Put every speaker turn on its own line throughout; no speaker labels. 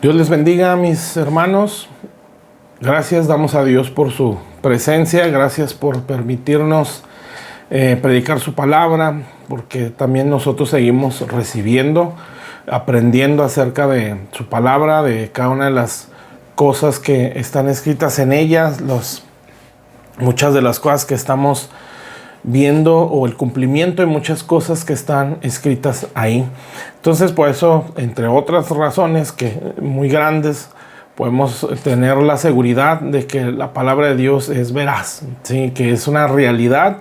Dios les bendiga, mis hermanos. Gracias damos a Dios por su presencia. Gracias por permitirnos predicar su palabra, porque también nosotros seguimos recibiendo, aprendiendo acerca de su palabra, de cada una de las cosas que están escritas en ella, muchas de las cosas que estamos viendo o el cumplimiento de muchas cosas que están escritas ahí. Entonces, por eso, entre otras razones que muy grandes, podemos tener la seguridad de que la palabra de Dios es veraz, ¿sí? Que es una realidad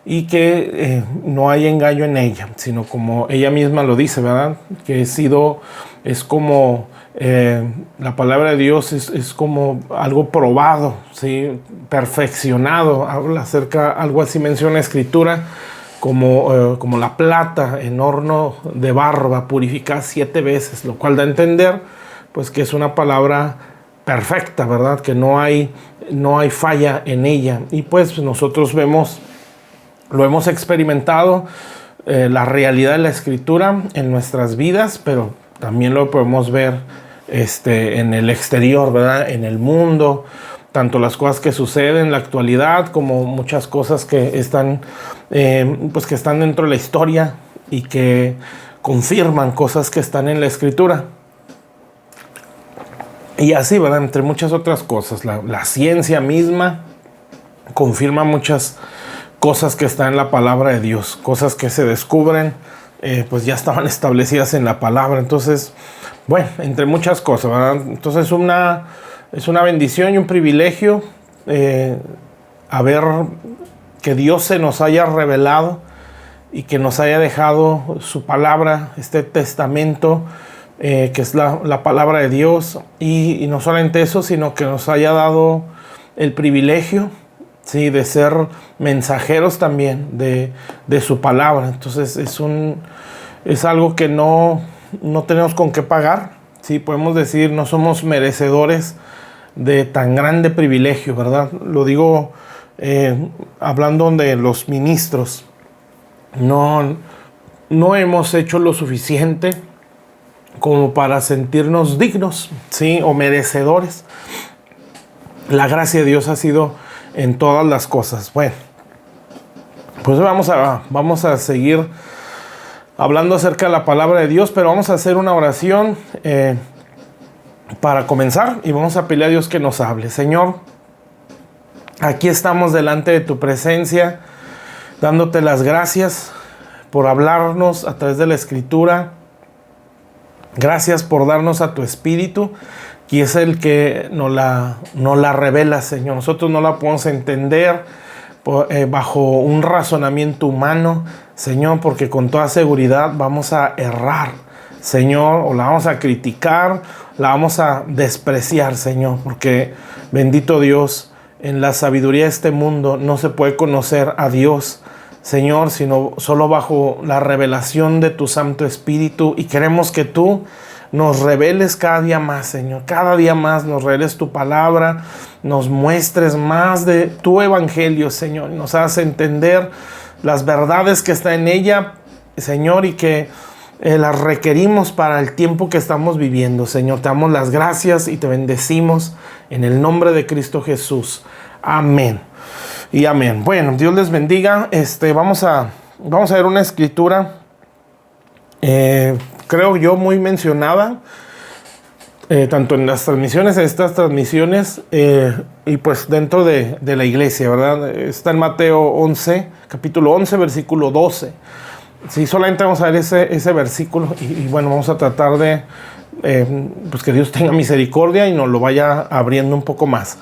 y que no hay engaño en ella, sino como ella misma lo dice, ¿verdad? Que es como la palabra de Dios es como algo probado, ¿sí? Perfeccionado. Habla acerca, algo así menciona la Escritura, como la plata en horno de barro, va purificada 7 veces, lo cual da a entender pues que es una palabra perfecta, ¿verdad? Que no hay falla en ella. Y pues nosotros lo hemos experimentado, la realidad de la Escritura en nuestras vidas, pero también lo podemos ver en el exterior, ¿verdad? En el mundo, tanto las cosas que suceden en la actualidad como muchas cosas que están dentro de la historia y que confirman cosas que están en la Escritura. Y así, ¿verdad? Entre muchas otras cosas, la ciencia misma confirma muchas cosas que están en la palabra de Dios, cosas que se descubren, pues ya estaban establecidas en la palabra. Entonces, bueno, entre muchas cosas, ¿verdad? Entonces es una bendición y un privilegio a ver que Dios se nos haya revelado y que nos haya dejado su palabra, este testamento, que es la palabra de Dios. Y no solamente eso, sino que nos haya dado el privilegio, sí, de ser mensajeros también de su palabra. Entonces es algo que no tenemos con qué pagar, sí, podemos decir, no somos merecedores de tan grande privilegio, ¿verdad? Lo digo hablando de los ministros. No hemos hecho lo suficiente como para sentirnos dignos, sí, o merecedores. La gracia de Dios ha sido en todas las cosas. Bueno, pues vamos a seguir hablando acerca de la palabra de Dios, pero vamos a hacer una oración para comenzar y vamos a pedirle a Dios que nos hable. Señor, aquí estamos delante de tu presencia, dándote las gracias por hablarnos a través de la Escritura. Gracias por darnos a tu Espíritu, que es el que nos la revela, Señor. Nosotros no la podemos entender bajo un razonamiento humano, Señor, porque con toda seguridad vamos a errar, Señor, o la vamos a criticar, la vamos a despreciar, Señor, porque bendito Dios, en la sabiduría de este mundo no se puede conocer a Dios, Señor, sino solo bajo la revelación de tu Santo Espíritu. Y queremos que tú nos reveles cada día más, Señor. Cada día más nos reveles tu palabra, nos muestres más de tu evangelio, Señor. Nos hagas entender las verdades que están en ella, Señor, y que las requerimos para el tiempo que estamos viviendo, Señor. Te damos las gracias y te bendecimos en el nombre de Cristo Jesús. Amén. Y amén. Bueno, Dios les bendiga. Vamos a ver una escritura, creo yo, muy mencionada, tanto en las transmisiones, estas transmisiones, y pues dentro de la iglesia, ¿verdad? Está en Mateo 11, capítulo 11, versículo 12. Sí, solamente vamos a ver ese versículo y bueno, vamos a tratar de pues que Dios tenga misericordia y nos lo vaya abriendo un poco más.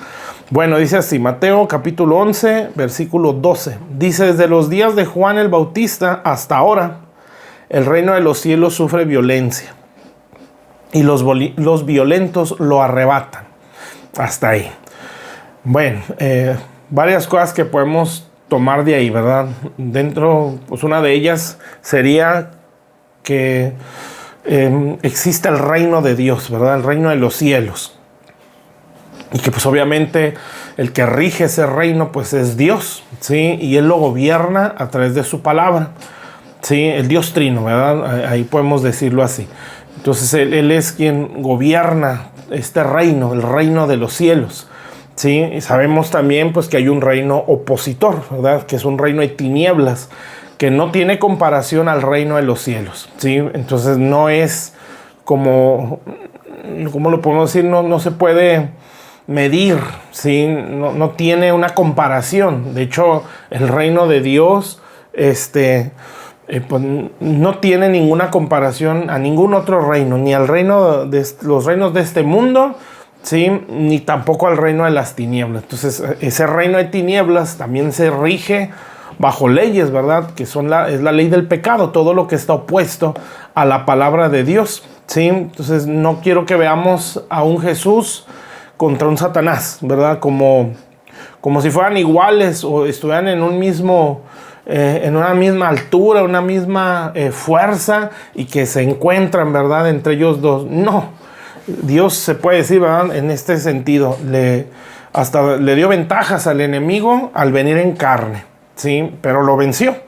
Bueno, dice así, Mateo capítulo 11, versículo 12. Dice, desde los días de Juan el Bautista hasta ahora, el reino de los cielos sufre violencia y los violentos lo arrebatan. Hasta ahí. Bueno, varias cosas que podemos tomar de ahí, ¿verdad? Dentro, pues una de ellas sería que existe el reino de Dios, ¿verdad? El reino de los cielos. Y que pues obviamente el que rige ese reino pues es Dios, ¿sí? Y Él lo gobierna a través de su palabra, ¿sí? El Dios trino, ¿verdad? Ahí podemos decirlo así. Entonces Él es quien gobierna este reino, el reino de los cielos. ¿Sí? Y sabemos también pues, que hay un reino opositor, ¿verdad? Que es un reino de tinieblas, que no tiene comparación al reino de los cielos. ¿Sí? Entonces no es como, ¿cómo lo podemos decir? No se puede medir, ¿sí? No tiene una comparación. De hecho, el reino de Dios pues, no tiene ninguna comparación a ningún otro reino, ni al reino de los reinos de este mundo, ¿sí? Ni tampoco al reino de las tinieblas. Entonces, ese reino de tinieblas también se rige bajo leyes, ¿verdad? Que es la ley del pecado, todo lo que está opuesto a la palabra de Dios, ¿sí? Entonces, no quiero que veamos a un Jesús contra un Satanás, ¿verdad? Como si fueran iguales o estuvieran en un mismo, en una misma altura, una misma fuerza, y que se encuentran, ¿verdad?, entre ellos dos. No, Dios, se puede decir, ¿verdad?, en este sentido, hasta le dio ventajas al enemigo al venir en carne, ¿sí? Pero lo venció.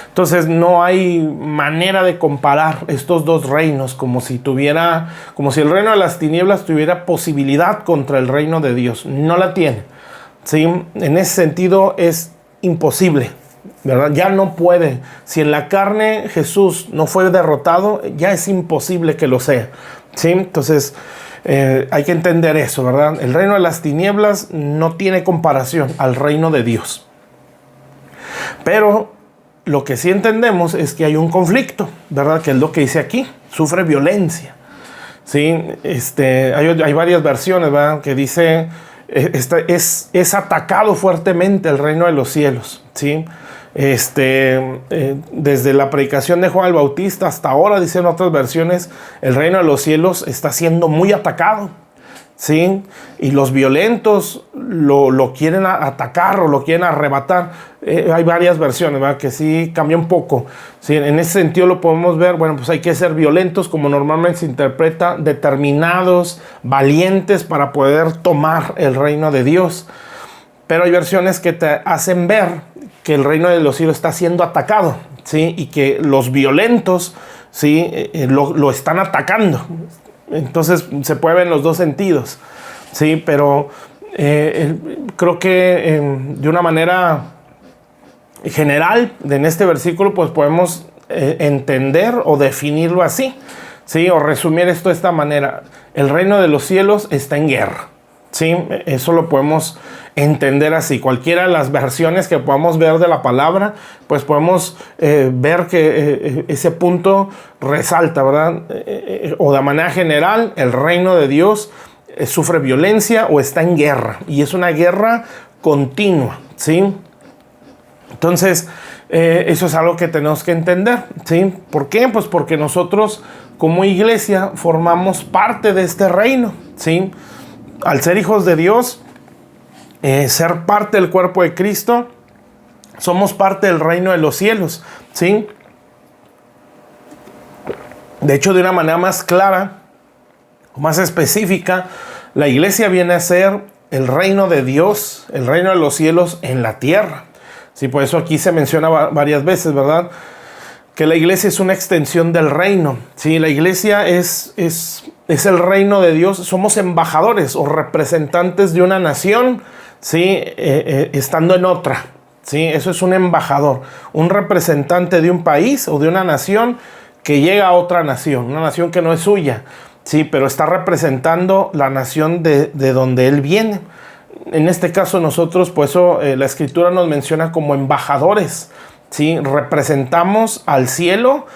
Entonces no hay manera de comparar estos dos reinos, como si el reino de las tinieblas tuviera posibilidad contra el reino de Dios. No la tiene, ¿sí? En ese sentido es imposible, ¿verdad? Ya no puede. Si en la carne Jesús no fue derrotado, ya es imposible que lo sea, ¿sí? Entonces hay que entender eso, ¿verdad? El reino de las tinieblas no tiene comparación al reino de Dios. Pero lo que sí entendemos es que hay un conflicto, ¿verdad? Que es lo que dice aquí, sufre violencia, ¿sí? Hay varias versiones, ¿verdad?, que dice, es atacado fuertemente el reino de los cielos, ¿sí? Desde la predicación de Juan el Bautista hasta ahora, dicen otras versiones, el reino de los cielos está siendo muy atacado, ¿sí? Y los violentos lo quieren atacar o lo quieren arrebatar. Hay varias versiones, ¿verdad?, que sí cambia un poco, ¿sí? En ese sentido lo podemos ver. Bueno, pues hay que ser violentos, como normalmente se interpreta, determinados, valientes para poder tomar el reino de Dios. Pero hay versiones que te hacen ver que el reino de los cielos está siendo atacado, ¿sí? Y que los violentos, ¿sí?, lo están atacando. Entonces se puede ver en los dos sentidos, ¿sí? Pero creo que de una manera general, en este versículo, pues podemos entender o definirlo así, ¿sí? O resumir esto de esta manera: el reino de los cielos está en guerra, ¿sí? Eso lo podemos entender así. Cualquiera de las versiones que podamos ver de la palabra, pues podemos ver que ese punto resalta, ¿verdad? O de manera general, el reino de Dios sufre violencia o está en guerra, y es una guerra continua, ¿sí? Entonces, eso es algo que tenemos que entender, ¿sí? ¿Por qué? Pues porque nosotros como iglesia formamos parte de este reino, ¿sí? Al ser hijos de Dios, ser parte del cuerpo de Cristo, somos parte del reino de los cielos, ¿sí? De hecho, de una manera más clara, más específica, la iglesia viene a ser el reino de Dios, el reino de los cielos en la tierra. Sí, por eso aquí se menciona varias veces, ¿verdad?, que la iglesia es una extensión del reino. Sí, la iglesia es el reino de Dios. Somos embajadores o representantes de una nación, ¿sí?, estando en otra. Sí, eso es un embajador, un representante de un país o de una nación que llega a otra nación, una nación que no es suya, sí, pero está representando la nación de donde él viene. En este caso nosotros, por eso la escritura nos menciona como embajadores, ¿sí? Representamos al cielo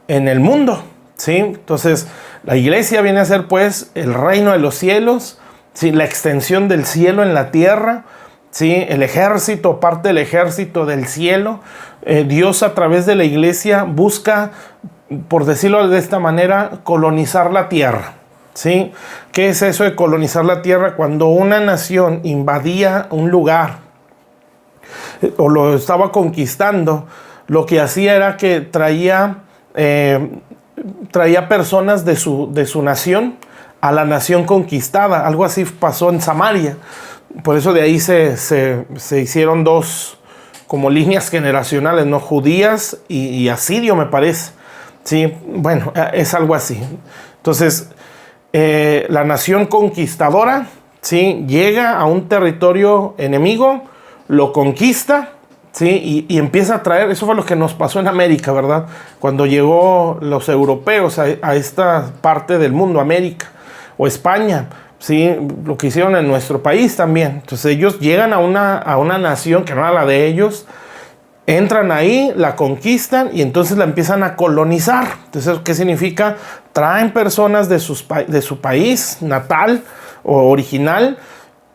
en el mundo, ¿sí? Entonces la iglesia viene a ser pues el reino de los cielos, ¿sí?, la extensión del cielo en la tierra, ¿sí?, el ejército, parte del ejército del cielo. Dios, a través de la iglesia, busca, por decirlo de esta manera, colonizar la tierra, ¿sí? ¿Qué es eso de colonizar la tierra? Cuando una nación invadía un lugar o lo estaba conquistando, lo que hacía era que traía personas de su nación a la nación conquistada. Algo así pasó en Samaria. Por eso de ahí se hicieron dos como líneas generacionales, ¿no?, judías y asirio, me parece. Sí, bueno, es algo así. Entonces, la nación conquistadora, ¿sí?, llega a un territorio enemigo, lo conquista, ¿sí?, y empieza a traer, eso fue lo que nos pasó en América, ¿verdad? Cuando llegó los europeos a esta parte del mundo, América o España, ¿sí?, lo que hicieron en nuestro país también. Entonces ellos llegan a una nación que no era la de ellos, entran ahí, la conquistan y entonces la empiezan a colonizar. Entonces, ¿qué significa? Traen personas de su país natal o original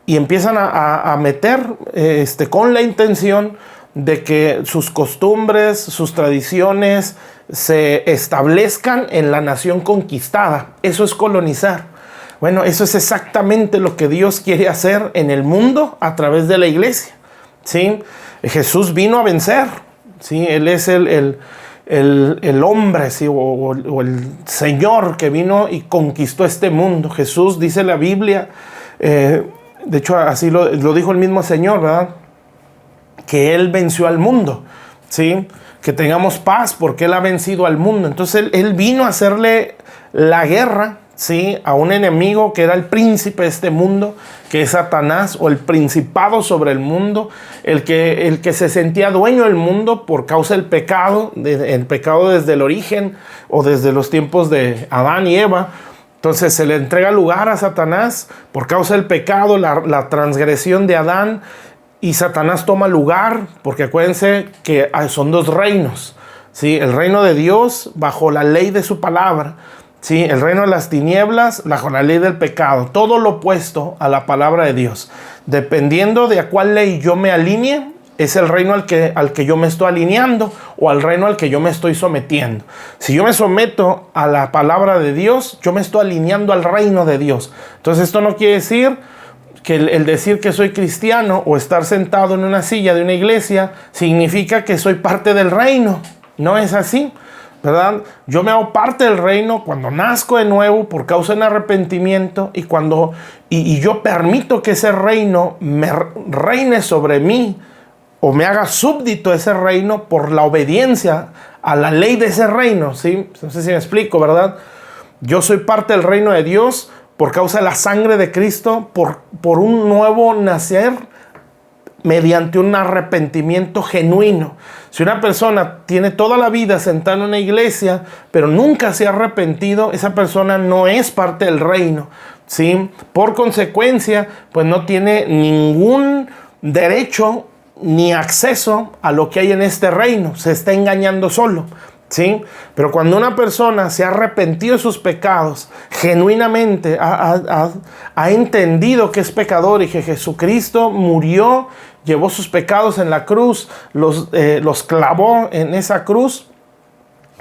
y empiezan a meter con la intención de que sus costumbres, sus tradiciones se establezcan en la nación conquistada. Eso es colonizar. Bueno, eso es exactamente lo que Dios quiere hacer en el mundo a través de la iglesia, ¿sí? Jesús vino a vencer, ¿sí? Él es el hombre, ¿sí?, o el Señor que vino y conquistó este mundo. Jesús, dice la Biblia, de hecho así lo dijo el mismo Señor, ¿verdad?, que Él venció al mundo, ¿sí?, que tengamos paz porque Él ha vencido al mundo. Entonces Él vino a hacerle la guerra, ¿sí?, a un enemigo que era el príncipe de este mundo, que es Satanás, o el principado sobre el mundo, el que se sentía dueño del mundo por causa del pecado, el pecado desde el origen o desde los tiempos de Adán y Eva. Entonces se le entrega lugar a Satanás por causa del pecado, la transgresión de Adán, y Satanás toma lugar, porque acuérdense que son dos reinos, ¿sí?, el reino de Dios bajo la ley de su palabra, sí, el reino de las tinieblas bajo la ley del pecado, todo lo opuesto a la palabra de Dios. Dependiendo de a cuál ley yo me alinee, es el reino al que yo me estoy alineando o al reino al que yo me estoy sometiendo. Si yo me someto a la palabra de Dios, yo me estoy alineando al reino de Dios. Entonces esto no quiere decir que el decir que soy cristiano o estar sentado en una silla de una iglesia significa que soy parte del reino. No es así, ¿verdad? Yo me hago parte del reino cuando nazco de nuevo por causa del arrepentimiento y yo permito que ese reino me reine sobre mí o me haga súbdito a ese reino por la obediencia a la ley de ese reino, ¿sí? No sé si me explico, ¿verdad? Yo soy parte del reino de Dios por causa de la sangre de Cristo, por un nuevo nacer mediante un arrepentimiento genuino. Si una persona tiene toda la vida sentada en una iglesia, pero nunca se ha arrepentido, esa persona no es parte del reino, ¿sí? Por consecuencia, pues no tiene ningún derecho ni acceso a lo que hay en este reino. Se está engañando solo, ¿sí? Pero cuando una persona se ha arrepentido de sus pecados, genuinamente ha entendido que es pecador y que Jesucristo murió, llevó sus pecados en la cruz, los clavó en esa cruz,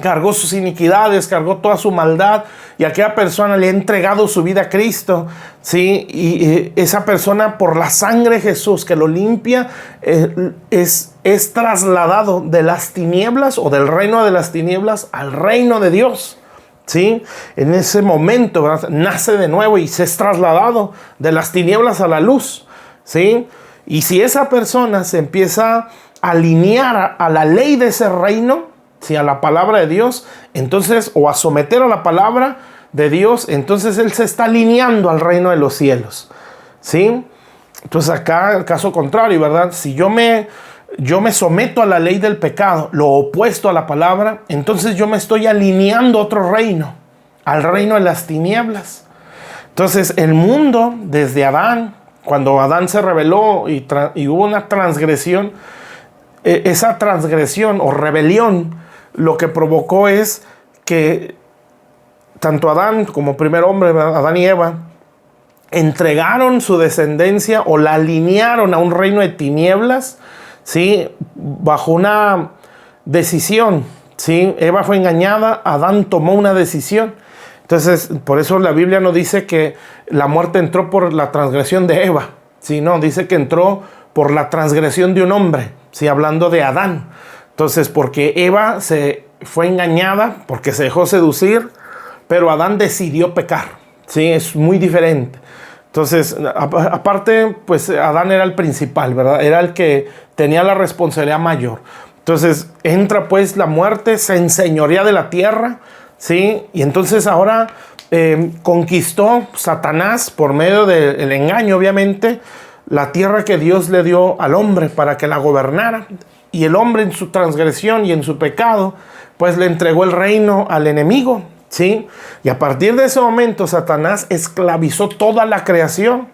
cargó sus iniquidades, cargó toda su maldad, y aquella persona le ha entregado su vida a Cristo, ¿sí? Y esa persona, por la sangre de Jesús que lo limpia, es trasladado de las tinieblas o del reino de las tinieblas al reino de Dios, ¿sí? En ese momento, ¿verdad?, nace de nuevo y se es trasladado de las tinieblas a la luz, ¿sí? Y si esa persona se empieza a alinear a la ley de ese reino, ¿sí?, a la palabra de Dios, entonces, o a someter a la palabra de Dios, entonces él se está alineando al reino de los cielos, ¿sí? Entonces acá el caso contrario, ¿verdad? Si yo me someto a la ley del pecado, lo opuesto a la palabra, entonces yo me estoy alineando a otro reino, al reino de las tinieblas. Entonces el mundo, desde Adán, cuando Adán se rebeló y hubo una transgresión, esa transgresión o rebelión lo que provocó es que tanto Adán como primer hombre, Adán y Eva, entregaron su descendencia o la alinearon a un reino de tinieblas, ¿sí?, bajo una decisión, ¿sí? Eva fue engañada, Adán tomó una decisión. Entonces, por eso la Biblia no dice que la muerte entró por la transgresión de Eva, ¿sí? No, dice que entró por la transgresión de un hombre, ¿sí?, hablando de Adán. Entonces, porque Eva se fue engañada, porque se dejó seducir, pero Adán decidió pecar, ¿sí? Es muy diferente. Entonces, aparte, pues Adán era el principal, ¿verdad? Era el que tenía la responsabilidad mayor. Entonces entra pues la muerte, se enseñorea de la tierra, ¿sí? Y entonces ahora conquistó Satanás por medio del engaño, obviamente, la tierra que Dios le dio al hombre para que la gobernara. Y el hombre en su transgresión y en su pecado, pues le entregó el reino al enemigo, ¿sí? Y a partir de ese momento Satanás esclavizó toda la creación.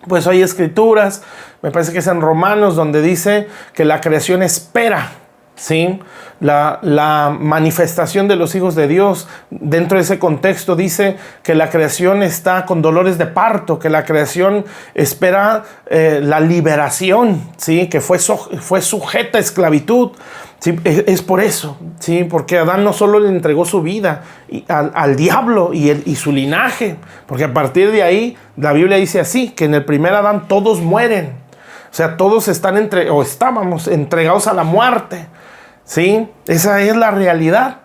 Pues hay escrituras, me parece que es en Romanos, donde dice que la creación espera, ¿sí?, la manifestación de los hijos de Dios. Dentro de ese contexto dice que la creación está con dolores de parto, que la creación espera la liberación, ¿sí?, que fue sujeta a esclavitud. Sí, es por eso, ¿sí?, porque Adán no solo le entregó su vida al diablo y su linaje, porque a partir de ahí la Biblia dice así, que en el primer Adán todos mueren. O sea, todos estábamos entregados a la muerte, ¿sí? Esa es la realidad,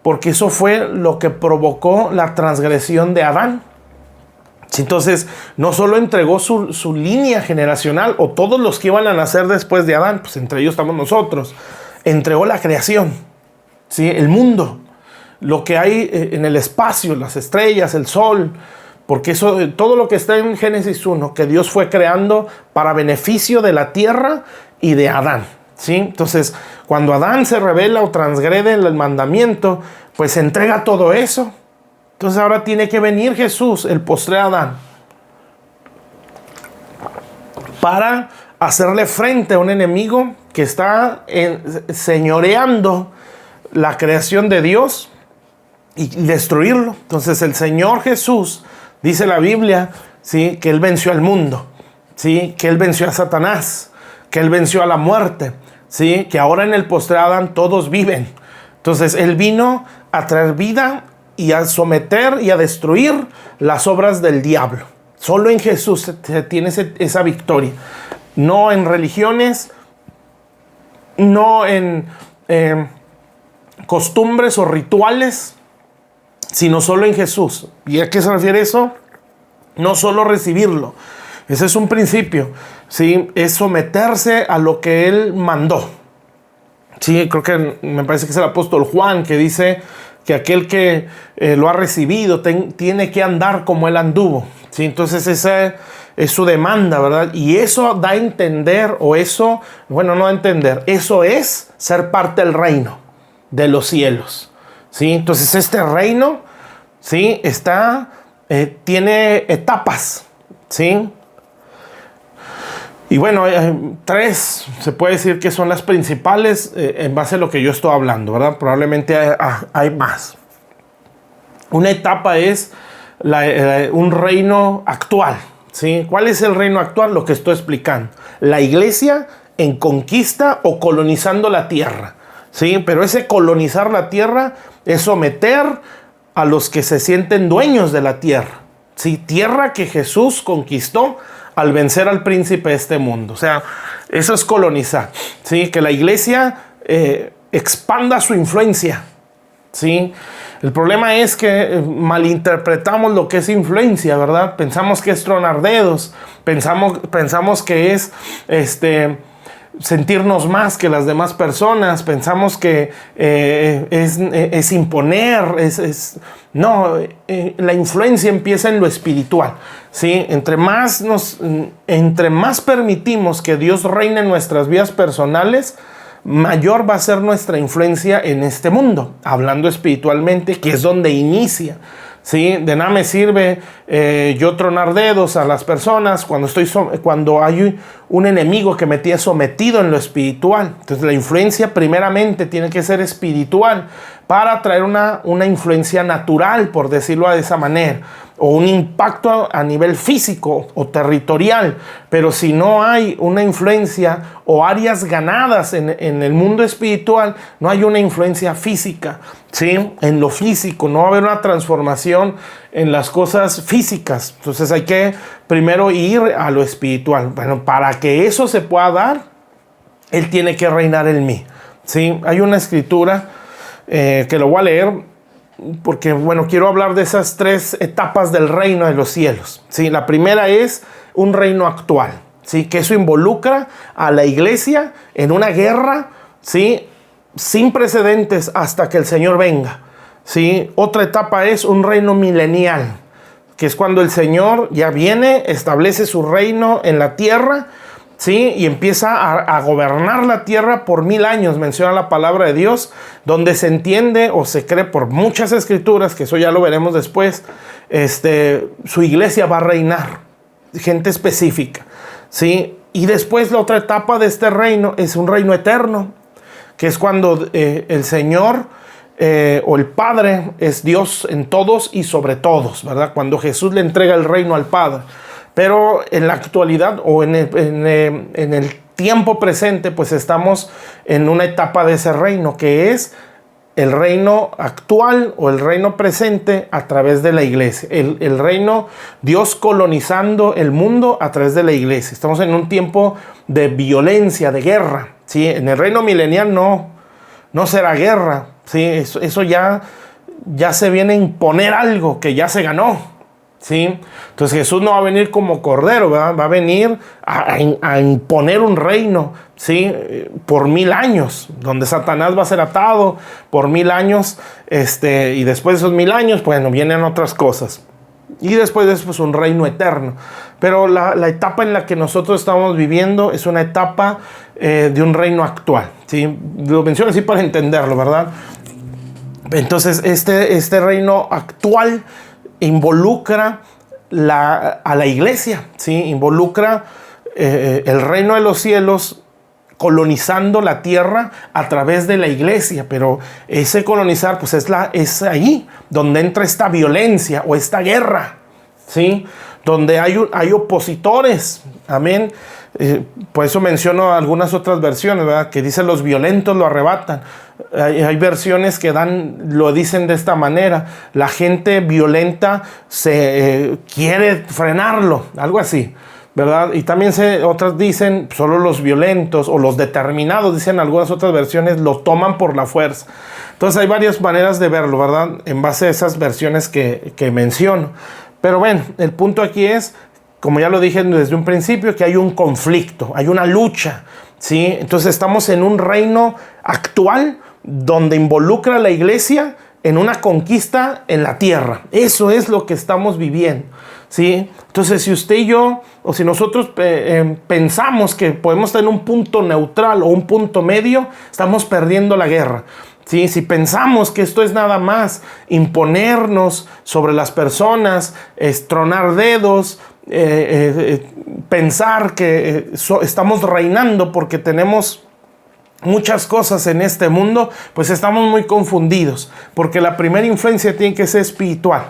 porque eso fue lo que provocó la transgresión de Adán. Entonces, no solo entregó su línea generacional, o todos los que iban a nacer después de Adán, pues entre ellos estamos nosotros, entregó la creación, ¿sí?, el mundo, lo que hay en el espacio, las estrellas, el sol, porque eso, todo lo que está en Génesis 1, que Dios fue creando para beneficio de la tierra y de Adán, ¿sí? Entonces, cuando Adán se rebela o transgrede el mandamiento, pues entrega todo eso. Entonces ahora tiene que venir Jesús, el postrer Adán, para hacerle frente a un enemigo que está señoreando la creación de Dios y destruirlo. Entonces el Señor Jesús, dice la Biblia, ¿sí?, que Él venció al mundo, ¿sí?, que Él venció a Satanás, que Él venció a la muerte, ¿sí?, que ahora en el postrer Adán todos viven. Entonces Él vino a traer vida y a someter y a destruir las obras del diablo. Solo en Jesús se tiene esa victoria. No en religiones, no en costumbres o rituales, sino solo en Jesús. ¿Y a qué se refiere eso? No solo recibirlo. Ese es un principio, ¿sí? Es someterse a lo que Él mandó. Sí, creo que me parece que es el apóstol Juan que dice que aquel que lo ha recibido tiene que andar como Él anduvo, ¿sí? Entonces esa es su demanda, ¿verdad? Y eso da a entender, o eso, bueno, no a entender, eso es ser parte del reino de los cielos, ¿sí? Entonces este reino, ¿sí?, tiene etapas, ¿sí? Y bueno, tres se puede decir que son las principales en base a lo que yo estoy hablando, ¿verdad? Probablemente hay más. Una etapa es un reino actual, ¿sí? ¿Cuál es el reino actual? Lo que estoy explicando. La iglesia en conquista o colonizando la tierra, ¿sí? Pero ese colonizar la tierra es someter a los que se sienten dueños de la tierra, ¿sí? Tierra que Jesús conquistó al vencer al príncipe de este mundo. O sea, eso es colonizar, ¿sí? Que la iglesia expanda su influencia, ¿sí? El problema es que malinterpretamos lo que es influencia, ¿verdad? Pensamos que es tronar dedos, pensamos que es sentirnos más que las demás personas, pensamos que es imponer, no, la influencia empieza en lo espiritual, ¿sí? Entre más permitimos que Dios reine en nuestras vidas personales, mayor va a ser nuestra influencia en este mundo, hablando espiritualmente, que es donde inicia, ¿sí? De nada me sirve yo tronar dedos a las personas cuando hay un enemigo que me tiene sometido en lo espiritual. Entonces la influencia primeramente tiene que ser espiritual para traer una influencia natural, por decirlo de esa manera, o un impacto a nivel físico o territorial. Pero si no hay una influencia o áreas ganadas en el mundo espiritual, no hay una influencia física, ¿sí? En lo físico no va a haber una transformación en las cosas físicas. Entonces hay que primero ir a lo espiritual. Bueno, para que eso se pueda dar, Él tiene que reinar en mí, ¿sí? Hay una escritura que lo voy a leer, porque, bueno, quiero hablar de esas tres etapas del reino de los cielos, ¿sí? La primera es un reino actual, ¿sí? Que eso involucra a la iglesia en una guerra, ¿sí? Sin precedentes hasta que el Señor venga, ¿sí? Otra etapa es un reino milenial, que es cuando el Señor ya viene, establece su reino en la tierra, ¿sí? Y empieza a gobernar la tierra por 1000 años, menciona la palabra de Dios, donde se entiende o se cree por muchas escrituras, que eso ya lo veremos después, su iglesia va a reinar, gente específica, ¿sí? Y después la otra etapa de este reino es un reino eterno, que es cuando el Señor o el Padre es Dios en todos y sobre todos, ¿verdad? Cuando Jesús le entrega el reino al Padre. Pero en la actualidad o en el tiempo presente, pues estamos en una etapa de ese reino, que es el reino actual o el reino presente a través de la iglesia. El reino, Dios colonizando el mundo a través de la iglesia. Estamos en un tiempo de violencia, de guerra, ¿sí? En el reino milenial no será guerra, ¿sí? Eso ya se viene a imponer algo que ya se ganó, ¿sí? Entonces Jesús no va a venir como cordero, ¿verdad? Va a venir a imponer un reino, ¿sí? Por 1000 años, donde Satanás va a ser atado por 1000 años, y después de esos 1000 años, bueno, vienen otras cosas. Y después de eso, pues, un reino eterno. Pero la etapa en la que nosotros estamos viviendo es una etapa de un reino actual, ¿sí? Lo menciono así para entenderlo, ¿verdad? Entonces, este reino actual involucra a la iglesia, ¿sí? Involucra el reino de los cielos colonizando la tierra a través de la iglesia, pero ese colonizar, pues es ahí donde entra esta violencia o esta guerra, ¿sí? Donde hay opositores, amén. Por eso menciono algunas otras versiones, ¿verdad? Que dicen los violentos lo arrebatan. Hay versiones que lo dicen de esta manera: la gente violenta se quiere frenarlo, algo así, ¿verdad? Y también otras dicen solo los violentos o los determinados, dicen algunas otras versiones, lo toman por la fuerza. Entonces hay varias maneras de verlo, ¿verdad? En base a esas versiones que menciono. Pero bueno, el punto aquí es, como ya lo dije desde un principio, que hay un conflicto, hay una lucha, ¿sí? Entonces estamos en un reino actual donde involucra a la iglesia en una conquista en la tierra. Eso es lo que estamos viviendo, ¿sí? Entonces, si usted y yo, o si nosotros pensamos que podemos estar en un punto neutral o un punto medio, estamos perdiendo la guerra, ¿sí? Si pensamos que esto es nada más imponernos sobre las personas, tronar dedos, pensar que estamos reinando porque tenemos muchas cosas en este mundo, pues estamos muy confundidos, porque la primera influencia tiene que ser espiritual.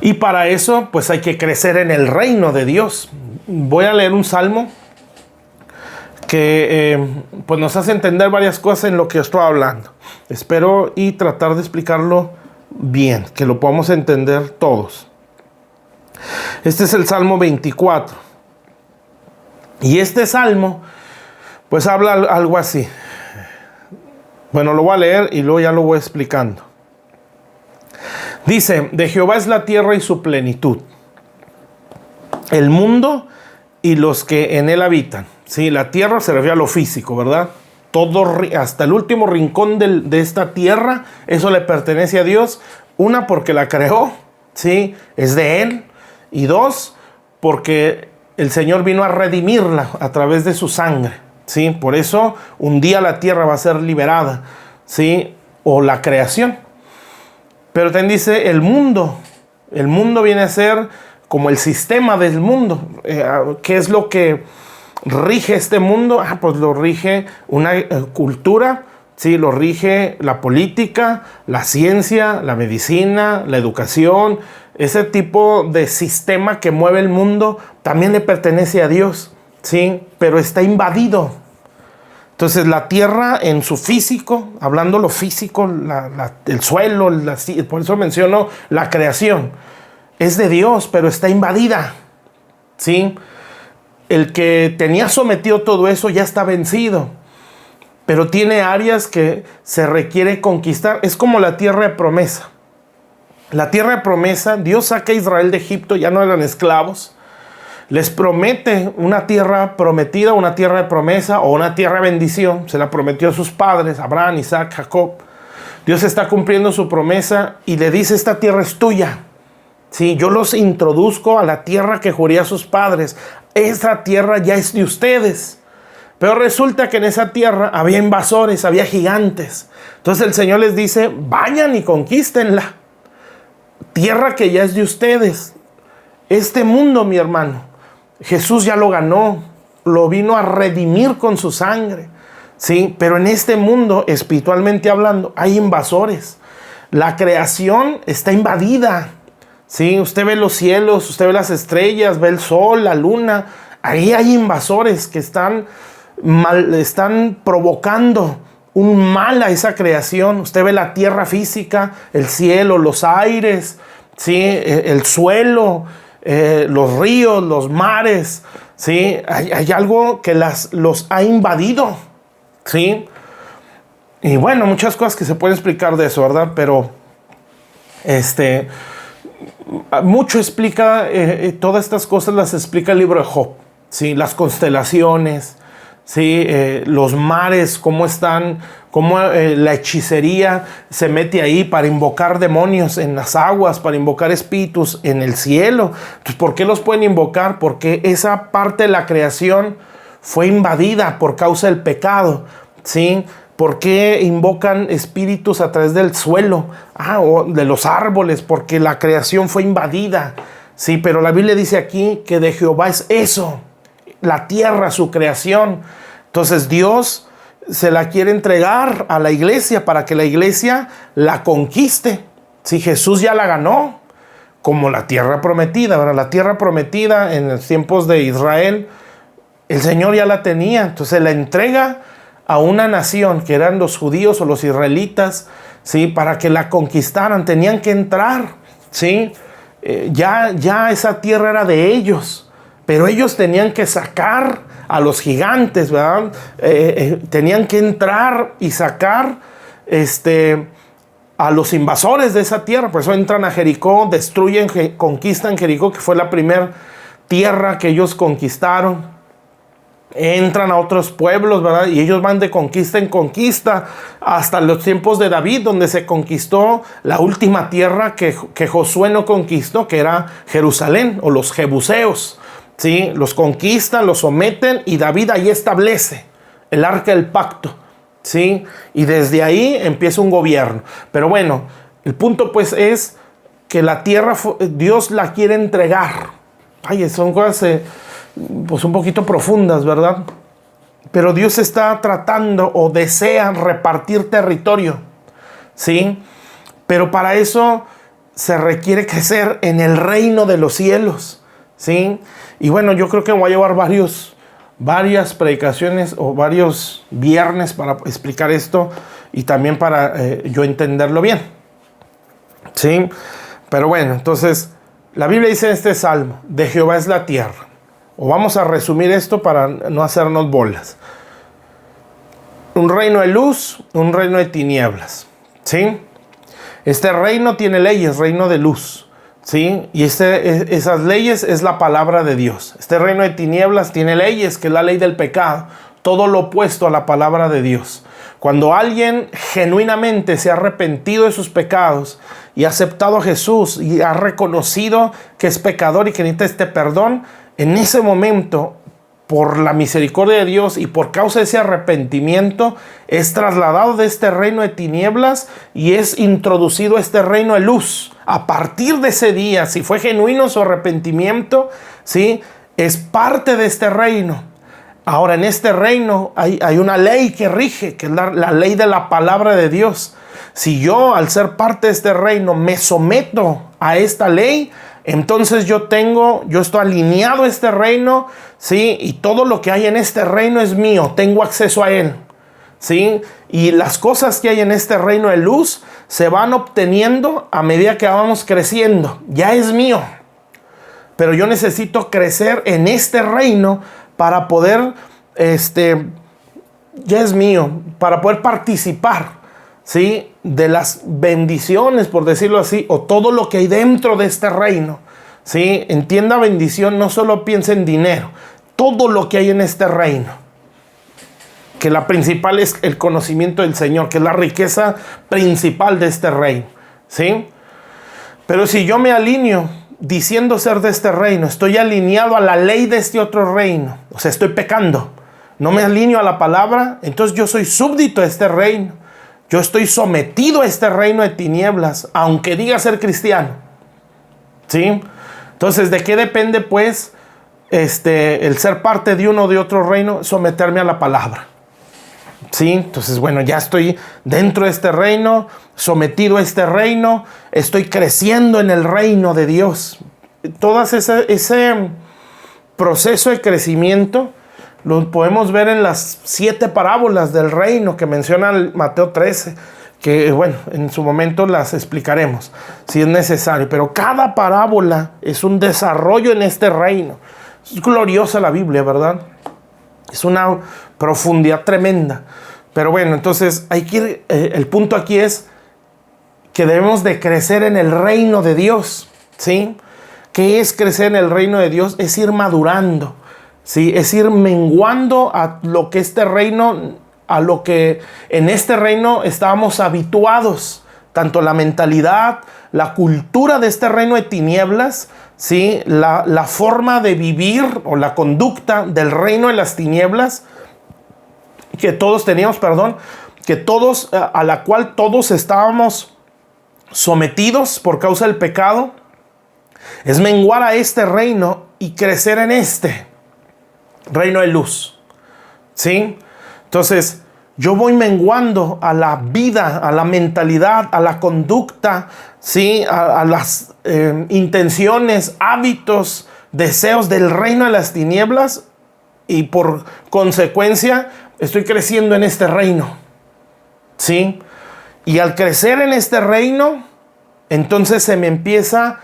Y para eso, pues hay que crecer en el reino de Dios. Voy a leer un salmo que pues nos hace entender varias cosas en lo que estoy hablando. Espero y tratar de explicarlo bien, que lo podamos entender todos. Este es el Salmo 24. Y este salmo, pues habla algo así. Bueno, lo voy a leer y luego ya lo voy explicando. Dice: de Jehová es la tierra y su plenitud, el mundo y los que en él habitan. Sí, la tierra se refiere a lo físico, ¿verdad? Todo, hasta el último rincón de esta tierra, eso le pertenece a Dios. Una, porque la creó, ¿sí? Es de él. Y dos, porque el Señor vino a redimirla a través de su sangre, ¿sí? Por eso un día la tierra va a ser liberada, ¿sí? O la creación. Pero también dice el mundo. El mundo viene a ser como el sistema del mundo. ¿Qué es lo que rige este mundo? Pues lo rige una cultura, ¿sí? Lo rige la política, la ciencia, la medicina, la educación. Ese tipo de sistema que mueve el mundo también le pertenece a Dios, ¿sí? Pero está invadido. Entonces la tierra en su físico, hablando lo físico, el suelo, por eso menciono la creación, es de Dios, pero está invadida, ¿sí? El que tenía sometido todo eso ya está vencido, pero tiene áreas que se requiere conquistar. Es como la tierra de promesa. La tierra de promesa, Dios saca a Israel de Egipto, ya no eran esclavos. les promete una tierra prometida, una tierra de promesa o una tierra de bendición. Se la prometió a sus padres, Abraham, Isaac, Jacob. Dios está cumpliendo su promesa y le dice: esta tierra es tuya. Sí, yo los introduzco a la tierra que juré a sus padres. Esa tierra ya es de ustedes. Pero resulta que en esa tierra había invasores, había gigantes. Entonces el Señor les dice: vayan y conquístenla. Tierra que ya es de ustedes. Este mundo, mi hermano, Jesús ya lo ganó. Lo vino a redimir con su sangre. Sí, pero en este mundo, espiritualmente hablando, hay invasores. La creación está invadida. Sí, usted ve los cielos, usted ve las estrellas, ve el sol, la luna. Ahí hay invasores que están provocando un mal a esa creación. Usted ve la tierra física, el cielo, los aires, ¿sí? El suelo, los ríos, los mares, ¿sí? Hay algo que los ha invadido, ¿sí? Y bueno, muchas cosas que se pueden explicar de eso, ¿verdad? Pero mucho explica, todas estas cosas las explica el libro de Job, ¿sí? Las constelaciones, ¿sí? Los mares, cómo están, cómo la hechicería se mete ahí para invocar demonios en las aguas, para invocar espíritus en el cielo. Entonces, ¿por qué los pueden invocar? Porque esa parte de la creación fue invadida por causa del pecado, ¿sí? ¿Por qué invocan espíritus a través del suelo? O de los árboles, porque la creación fue invadida, ¿sí? Pero la Biblia dice aquí que de Jehová es eso, la tierra, su creación. Entonces Dios se la quiere entregar a la iglesia para que la iglesia la conquiste. Si Jesús ya la ganó, como la tierra prometida, ¿verdad? La tierra prometida en los tiempos de Israel, el Señor ya la tenía. Entonces la entrega a una nación que eran los judíos o los israelitas, ¿sí? Para que la conquistaran, tenían que entrar, ¿sí? Ya esa tierra era de ellos, pero ellos tenían que sacar a los gigantes, ¿verdad? Tenían que entrar y sacar a los invasores de esa tierra. Por eso entran a Jericó, destruyen, conquistan Jericó, que fue la primera tierra que ellos conquistaron. Entran a otros pueblos, ¿verdad? Y ellos van de conquista en conquista hasta los tiempos de David, donde se conquistó la última tierra que Josué no conquistó, que era Jerusalén o los jebuseos, ¿sí? Los conquistan, los someten y David ahí establece el arca del pacto, ¿sí? Y desde ahí empieza un gobierno. Pero bueno, el punto pues es que la tierra Dios la quiere entregar. Ay, son cosas pues un poquito profundas, ¿verdad? Pero Dios está tratando o desea repartir territorio, ¿sí? Pero para eso se requiere crecer en el reino de los cielos, ¿sí? Y bueno, yo creo que voy a llevar varias predicaciones o varios viernes para explicar esto y también para yo entenderlo bien, ¿sí? Pero bueno, entonces la Biblia dice en este salmo: de Jehová es la tierra. O vamos a resumir esto para no hacernos bolas. Un reino de luz, un reino de tinieblas, ¿sí? Este reino tiene leyes, reino de luz, ¿sí? Y esas leyes es la palabra de Dios. Este reino de tinieblas tiene leyes, que es la ley del pecado. Todo lo opuesto a la palabra de Dios. Cuando alguien genuinamente se ha arrepentido de sus pecados y ha aceptado a Jesús y ha reconocido que es pecador y que necesita este perdón, en ese momento, por la misericordia de Dios y por causa de ese arrepentimiento, es trasladado de este reino de tinieblas y es introducido a este reino de luz. A partir de ese día, si fue genuino su arrepentimiento, ¿sí? Es parte de este reino. Ahora, en este reino hay una ley que rige, que es la ley de la palabra de Dios. Si yo, al ser parte de este reino, me someto a esta ley, entonces yo estoy alineado a este reino, ¿sí? Y todo lo que hay en este reino es mío, tengo acceso a él, ¿sí? Y las cosas que hay en este reino de luz se van obteniendo a medida que vamos creciendo. Ya es mío, pero yo necesito crecer en este reino para poder, ya es mío, para poder participar, ¿sí? De las bendiciones, por decirlo así, o todo lo que hay dentro de este reino. ¿sí? Entienda bendición, no solo piense en dinero, todo lo que hay en este reino. Que la principal es el conocimiento del Señor, que es la riqueza principal de este reino, ¿sí? Pero si yo me alineo diciendo ser de este reino, estoy alineado a la ley de este otro reino, o sea, estoy pecando, no me alineo a la palabra, entonces yo soy súbdito a este reino. Yo estoy sometido a este reino de tinieblas, aunque diga ser cristiano, ¿sí? Entonces, ¿de qué depende, pues, el ser parte de uno o de otro reino? Someterme a la palabra, ¿sí? Entonces, bueno, ya estoy dentro de este reino, sometido a este reino, estoy creciendo en el reino de Dios. Todo ese proceso de crecimiento lo podemos ver en las 7 parábolas del reino que menciona Mateo 13, que bueno, en su momento las explicaremos si es necesario, pero cada parábola es un desarrollo en este reino. Es gloriosa la Biblia, ¿verdad? Es una profundidad tremenda. Pero bueno, entonces hay que ir, el punto aquí es que debemos de crecer en el reino de Dios, ¿sí? ¿Qué es crecer en el reino de Dios? Es ir madurando, ¿sí? Es ir menguando a lo que este reino, a lo que en este reino estábamos habituados, tanto la mentalidad, la cultura de este reino de tinieblas, ¿sí? La forma de vivir o la conducta del reino de las tinieblas que todos teníamos, a la cual todos estábamos sometidos por causa del pecado, es menguar a este reino y crecer en este reino de luz, ¿sí? Entonces, yo voy menguando a la vida, a la mentalidad, a la conducta, ¿sí? A las intenciones, hábitos, deseos del reino de las tinieblas, y por consecuencia estoy creciendo en este reino, ¿sí? Y al crecer en este reino, entonces se me empieza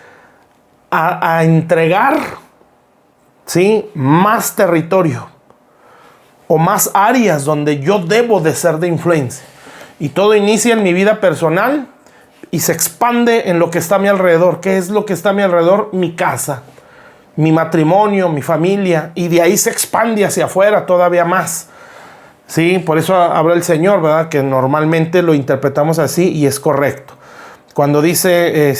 a entregar, ¿sí? Más territorio o más áreas donde yo debo de ser de influencia. Y todo inicia en mi vida personal y se expande en lo que está a mi alrededor. ¿Qué es lo que está a mi alrededor? Mi casa, mi matrimonio, mi familia. Y de ahí se expande hacia afuera todavía más. Sí, por eso habla el Señor, ¿verdad? Que normalmente lo interpretamos así y es correcto. Cuando dice,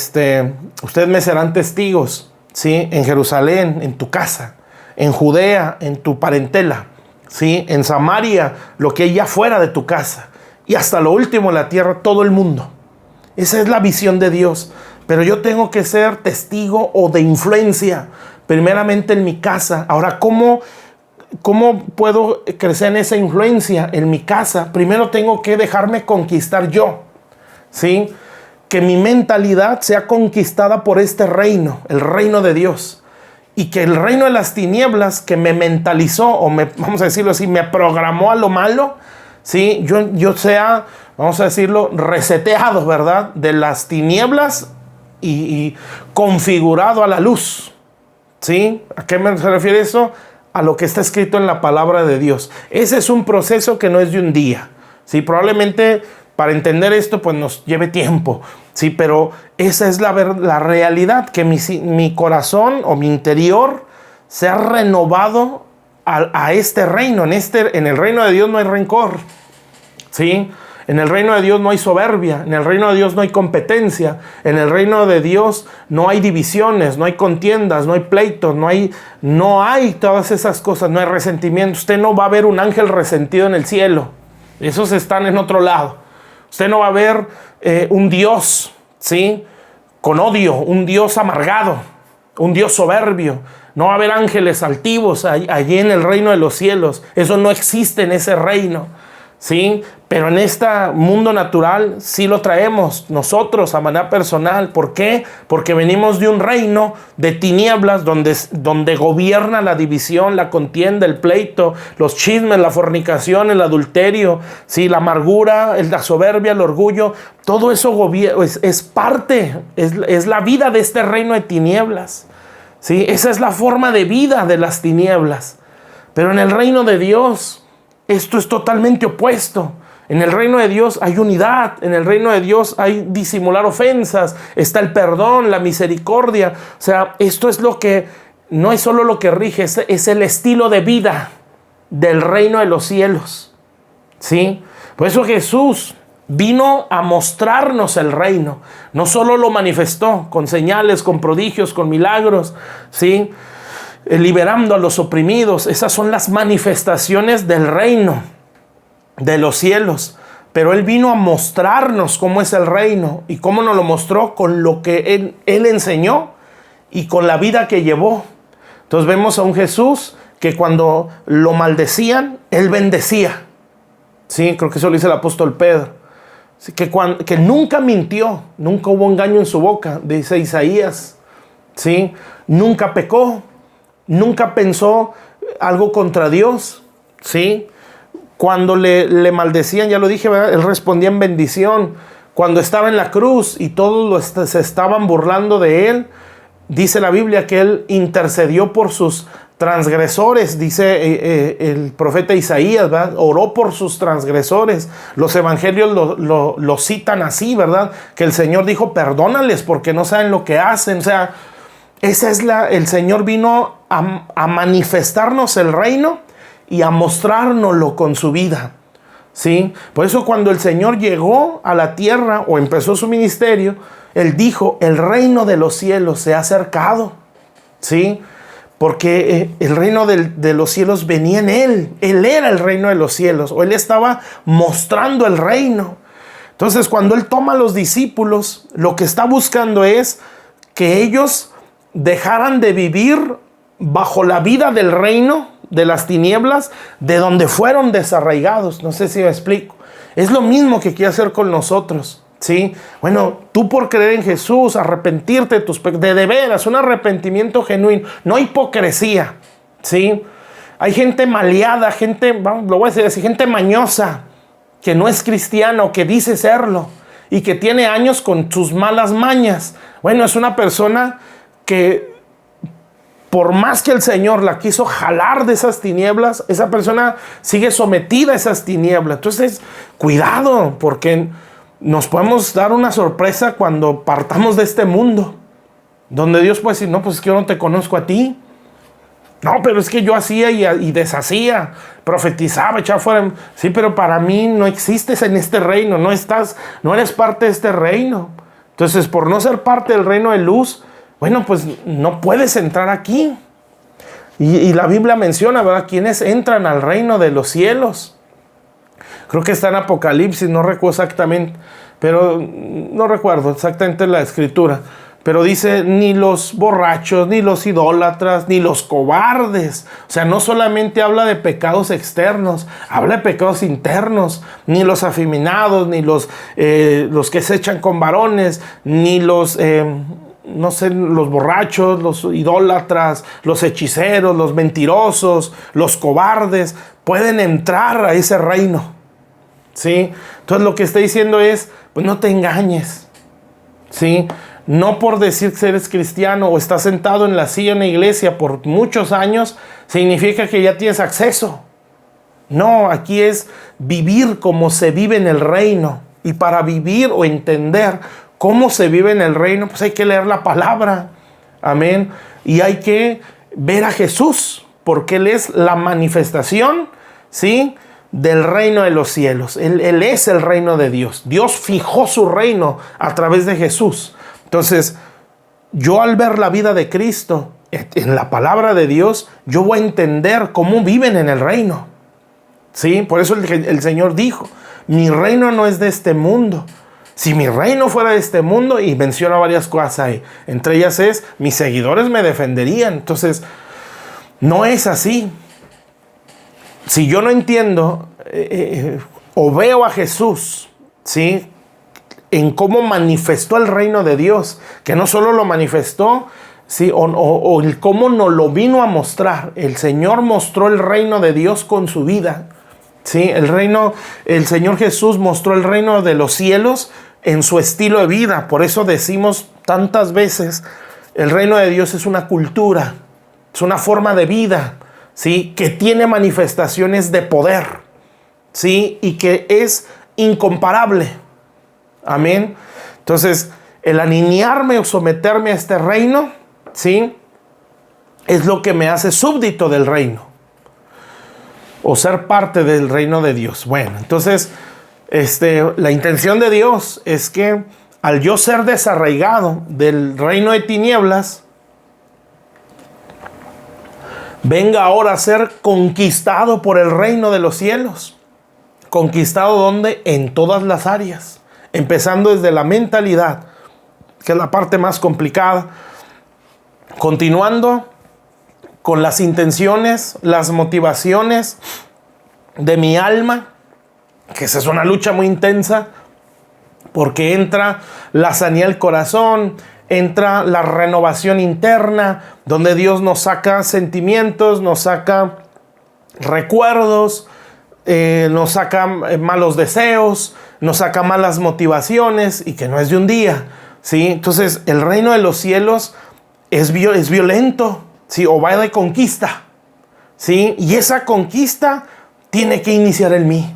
ustedes me serán testigos, ¿sí? En Jerusalén, en tu casa, en Judea, en tu parentela, ¿sí? En Samaria, lo que hay ya fuera de tu casa, y hasta lo último en la tierra, todo el mundo. Esa es la visión de Dios. Pero yo tengo que ser testigo o de influencia, primeramente en mi casa. Ahora, ¿cómo puedo crecer en esa influencia en mi casa? Primero tengo que dejarme conquistar yo, ¿sí? Que mi mentalidad sea conquistada por este reino, el reino de Dios. Y que el reino de las tinieblas que me mentalizó, o vamos a decirlo así, me programó a lo malo, ¿sí? Yo sea, vamos a decirlo, reseteado, ¿verdad? De las tinieblas y configurado a la luz, ¿sí? ¿A qué se refiere eso? A lo que está escrito en la palabra de Dios. Ese es un proceso que no es de un día, ¿sí? Probablemente para entender esto pues nos lleve tiempo, ¿sí? Pero esa es la realidad, que mi corazón o mi interior se ha renovado a este reino. En el reino de Dios no hay rencor, ¿sí? En el reino de Dios no hay soberbia, en el reino de Dios no hay competencia, en el reino de Dios no hay divisiones, no hay contiendas, no hay pleitos, no hay todas esas cosas, no hay resentimiento. Usted no va a ver un ángel resentido en el cielo, esos están en otro lado. Usted no va a ver un Dios, ¿sí? Con odio, un Dios amargado, un Dios soberbio. No va a haber ángeles altivos allí en el reino de los cielos. Eso no existe en ese reino, ¿sí? Pero en este mundo natural sí lo traemos nosotros a manera personal. ¿Por qué? Porque venimos de un reino de tinieblas donde gobierna la división, la contienda, el pleito, los chismes, la fornicación, el adulterio, ¿sí? La amargura, la soberbia, el orgullo. Todo eso es parte, es la vida de este reino de tinieblas, ¿sí? Esa es la forma de vida de las tinieblas. Pero en el reino de Dios esto es totalmente opuesto. En el reino de Dios hay unidad, en el reino de Dios hay disimular ofensas, está el perdón, la misericordia. O sea, esto es lo que, no es solo lo que rige, es el estilo de vida del reino de los cielos. ¿Sí? Por eso Jesús vino a mostrarnos el reino. No solo lo manifestó con señales, con prodigios, con milagros, ¿sí? Liberando a los oprimidos. Esas son las manifestaciones del reino de los cielos. Pero Él vino a mostrarnos cómo es el reino. ¿Y cómo nos lo mostró? Con lo que Él enseñó y con la vida que llevó. Entonces vemos a un Jesús que cuando lo maldecían, Él bendecía. Sí, creo que eso lo dice el apóstol Pedro. Sí, que nunca mintió, nunca hubo engaño en su boca, dice Isaías. Sí, nunca pecó, nunca pensó algo contra Dios. Sí, cuando le maldecían, ya lo dije, ¿verdad? Él respondía en bendición. Cuando estaba en la cruz y todos se estaban burlando de Él, dice la Biblia que Él intercedió por sus transgresores, dice el profeta Isaías, ¿verdad? Oró por sus transgresores. Los evangelios lo citan así, ¿verdad? Que el Señor dijo, perdónales porque no saben lo que hacen. O sea, el Señor vino a manifestarnos el reino y a mostrárnoslo con su vida. ¿Sí? Por eso cuando el Señor llegó a la tierra o empezó su ministerio, Él dijo, el reino de los cielos se ha acercado. ¿Sí? Porque el reino de los cielos venía en Él. Él era el reino de los cielos. O Él estaba mostrando el reino. Entonces, cuando Él toma a los discípulos, lo que está buscando es que ellos dejaran de vivir bajo la vida del reino, de las tinieblas, de donde fueron desarraigados. No sé si me explico. Es lo mismo que quiere hacer con nosotros. ¿Sí? Bueno, tú por creer en Jesús, arrepentirte de tus pecados, de veras, un arrepentimiento genuino, no hipocresía. ¿Sí? Hay gente maleada, lo voy a decir así, gente mañosa, que no es cristiano, que dice serlo y que tiene años con sus malas mañas. Bueno, es una persona que por más que el Señor la quiso jalar de esas tinieblas, esa persona sigue sometida a esas tinieblas. Entonces, cuidado, porque nos podemos dar una sorpresa cuando partamos de este mundo, donde Dios puede decir, no, pues es que yo no te conozco a ti. No, pero es que yo hacía y deshacía, profetizaba, echaba fuera. Sí, pero para mí no existes en este reino, no eres parte de este reino. Entonces, por no ser parte del reino de luz, bueno, pues no puedes entrar aquí. Y la Biblia menciona, ¿verdad?, quienes entran al reino de los cielos. Creo que está en Apocalipsis, no recuerdo exactamente, pero no recuerdo exactamente la escritura. Pero dice, ni los borrachos, ni los idólatras, ni los cobardes. O sea, no solamente habla de pecados externos, habla de pecados internos. Ni los afeminados, ni los que se echan con varones, ni los borrachos, los idólatras, los hechiceros, los mentirosos, los cobardes, pueden entrar a ese reino. ¿Sí? Entonces lo que está diciendo es, pues no te engañes. ¿Sí? No por decir que eres cristiano o estás sentado en la silla en la iglesia por muchos años, significa que ya tienes acceso. No, aquí es vivir como se vive en el reino. Y para vivir o entender cómo se vive en el reino, pues hay que leer la palabra. Amén. Y hay que ver a Jesús, porque Él es la manifestación, ¿sí?, del reino de los cielos. Él es el reino de Dios. Dios fijó su reino a través de Jesús. Entonces, yo al ver la vida de Cristo en la palabra de Dios, yo voy a entender cómo viven en el reino. ¿Sí? Por eso el Señor dijo, mi reino no es de este mundo. Si mi reino fuera de este mundo, y menciona varias cosas ahí, entre ellas es, mis seguidores me defenderían. Entonces, no es así. Si yo no entiendo o veo a Jesús, ¿sí?, en cómo manifestó el reino de Dios, que no solo lo manifestó, ¿sí?, o el cómo nos lo vino a mostrar. El Señor mostró el reino de Dios con su vida. ¿Sí? El Señor Jesús mostró el reino de los cielos en su estilo de vida. Por eso decimos tantas veces, el reino de Dios es una cultura, es una forma de vida, ¿sí?, que tiene manifestaciones de poder. ¿sí? Y que es incomparable. Amén. Entonces, el alinearme o someterme a este reino, ¿sí?, es lo que me hace súbdito del reino, o ser parte del reino de Dios. Bueno, entonces, la intención de Dios es que al yo ser desarraigado del reino de tinieblas, venga ahora a ser conquistado por el reino de los cielos. ¿Conquistado dónde? En todas las áreas, empezando desde la mentalidad, que es la parte más complicada, continuando con las intenciones, las motivaciones de mi alma, que esa es una lucha muy intensa, porque entra la sanidad del corazón, entra la renovación interna, donde Dios nos saca sentimientos, nos saca recuerdos, nos saca malos deseos, nos saca malas motivaciones, y que no es de un día, ¿sí? Entonces el reino de los cielos es violento, ¿sí? O va de conquista, ¿sí? Y esa conquista tiene que iniciar en mí.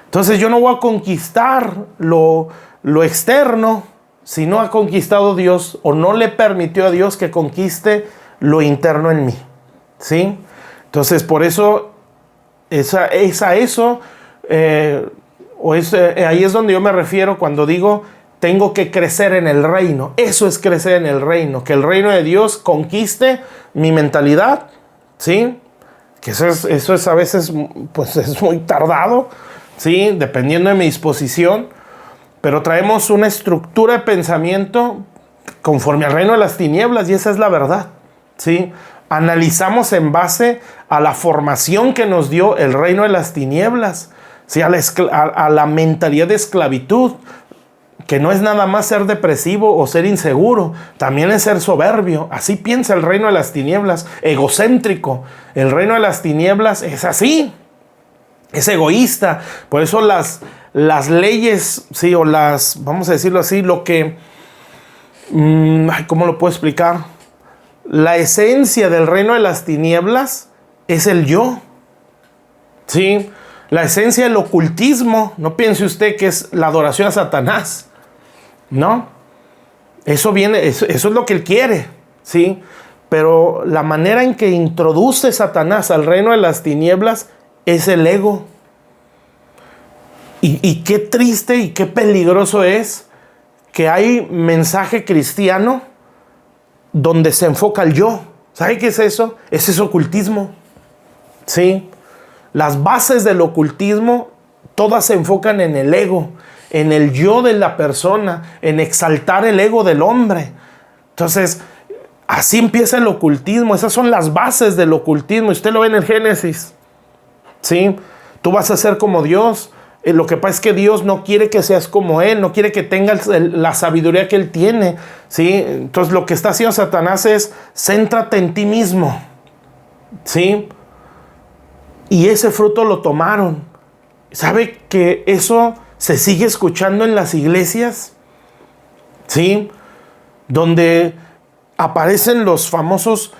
Entonces yo no voy a conquistar lo externo si no ha conquistado Dios, o no le permitió a Dios que conquiste lo interno en mí, ¿sí? Entonces por eso ahí es donde yo me refiero cuando digo tengo que crecer en el reino. Eso es crecer en el reino, que el reino de Dios conquiste mi mentalidad, ¿sí? Que eso es a veces, pues es muy tardado, ¿sí? Dependiendo de mi disposición, pero traemos una estructura de pensamiento conforme al reino de las tinieblas, y esa es la verdad, ¿sí? Analizamos en base a la formación que nos dio el reino de las tinieblas, ¿sí? A la mentalidad de esclavitud, que no es nada más ser depresivo o ser inseguro, también es ser soberbio. Así piensa el reino de las tinieblas, egocéntrico. El reino de las tinieblas es así, es egoísta. Por eso las leyes, sí, o vamos a decirlo así, ¿cómo lo puedo explicar? La esencia del reino de las tinieblas es el yo, ¿sí? La esencia del ocultismo, no piense usted que es la adoración a Satanás, ¿no? Eso es lo que él quiere, ¿sí? Pero la manera en que introduce Satanás al reino de las tinieblas es el ego. Y qué triste y qué peligroso es que hay mensaje cristiano donde se enfoca el yo. ¿Sabe qué es eso? Ese es ocultismo, ¿sí? Las bases del ocultismo todas se enfocan en el ego, en el yo de la persona, en exaltar el ego del hombre. Entonces, así empieza el ocultismo. Esas son las bases del ocultismo. Usted lo ve en el Génesis, ¿sí? Tú vas a ser como Dios. Lo que pasa es que Dios no quiere que seas como Él, no quiere que tengas la sabiduría que Él tiene, ¿sí? Entonces, lo que está haciendo Satanás es, céntrate en ti mismo, ¿sí? Y ese fruto lo tomaron. ¿Sabe que eso se sigue escuchando en las iglesias? ¿Sí? Donde aparecen los famosos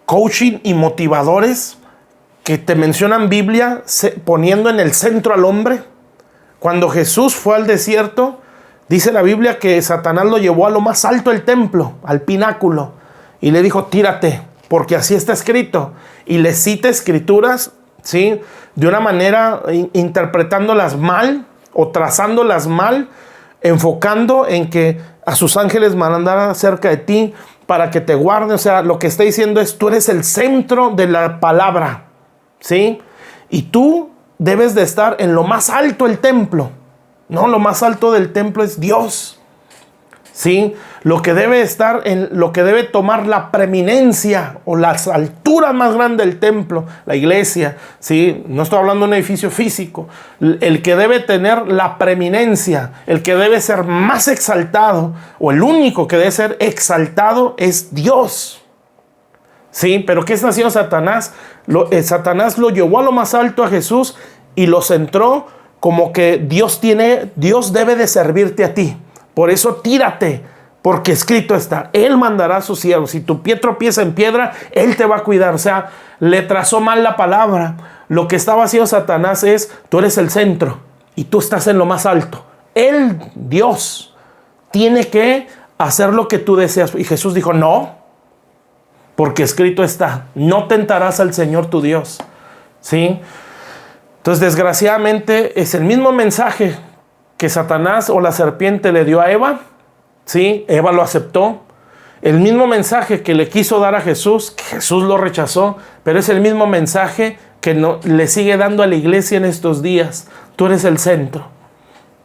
coaching y motivadores que te mencionan Biblia poniendo en el centro al hombre. Cuando Jesús fue al desierto, dice la Biblia que Satanás lo llevó a lo más alto del templo, al pináculo, y le dijo, tírate, porque así está escrito. Y le cita escrituras, ¿sí?, de una manera interpretándolas mal o trazándolas mal, enfocando en que a sus ángeles mandarán cerca de ti para que te guarden. O sea, lo que está diciendo es, tú eres el centro de la palabra, ¿sí? Y tú debes de estar en lo más alto del templo. No, lo más alto del templo es Dios, ¿sí? Lo que debe estar lo que debe tomar la preeminencia o las alturas más grandes del templo, la iglesia, ¿sí? No estoy hablando de un edificio físico. El que debe tener la preeminencia, el que debe ser más exaltado, o el único que debe ser exaltado es Dios, ¿sí? Pero ¿qué está haciendo Satanás? Satanás lo llevó a lo más alto a Jesús y lo centró como que Dios debe de servirte a ti. Por eso tírate, porque escrito está, Él mandará a sus siervos. Si tu pie tropieza en piedra, Él te va a cuidar. O sea, le trazó mal la palabra. Lo que estaba haciendo Satanás es, tú eres el centro y tú estás en lo más alto. Él, Dios, tiene que hacer lo que tú deseas. Y Jesús dijo, no, porque escrito está, no tentarás al Señor tu Dios. ¿Sí? Entonces, desgraciadamente, es el mismo mensaje que Satanás o la serpiente le dio a Eva. ¿Sí? Eva lo aceptó. El mismo mensaje que le quiso dar a Jesús, que Jesús lo rechazó, pero es el mismo mensaje que le sigue dando a la iglesia en estos días. Tú eres el centro.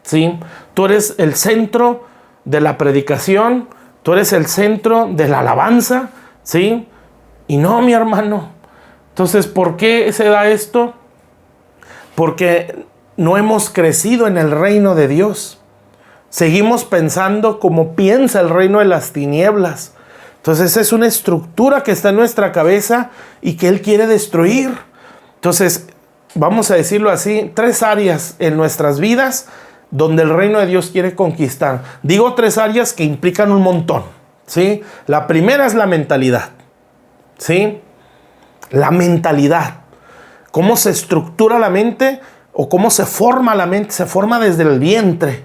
¿Sí? Tú eres el centro de la predicación, tú eres el centro de la alabanza, ¿sí? Y no, mi hermano. Entonces, ¿por qué se da esto? Porque no hemos crecido en el reino de Dios. Seguimos pensando como piensa el reino de las tinieblas. Entonces, es una estructura que está en nuestra cabeza y que Él quiere destruir. Entonces, vamos a decirlo así, 3 áreas en nuestras vidas donde el reino de Dios quiere conquistar. Digo 3 áreas que implican un montón, ¿sí? La primera es la mentalidad, ¿sí? La mentalidad. ¿Cómo se estructura la mente o cómo se forma la mente? Se forma desde el vientre,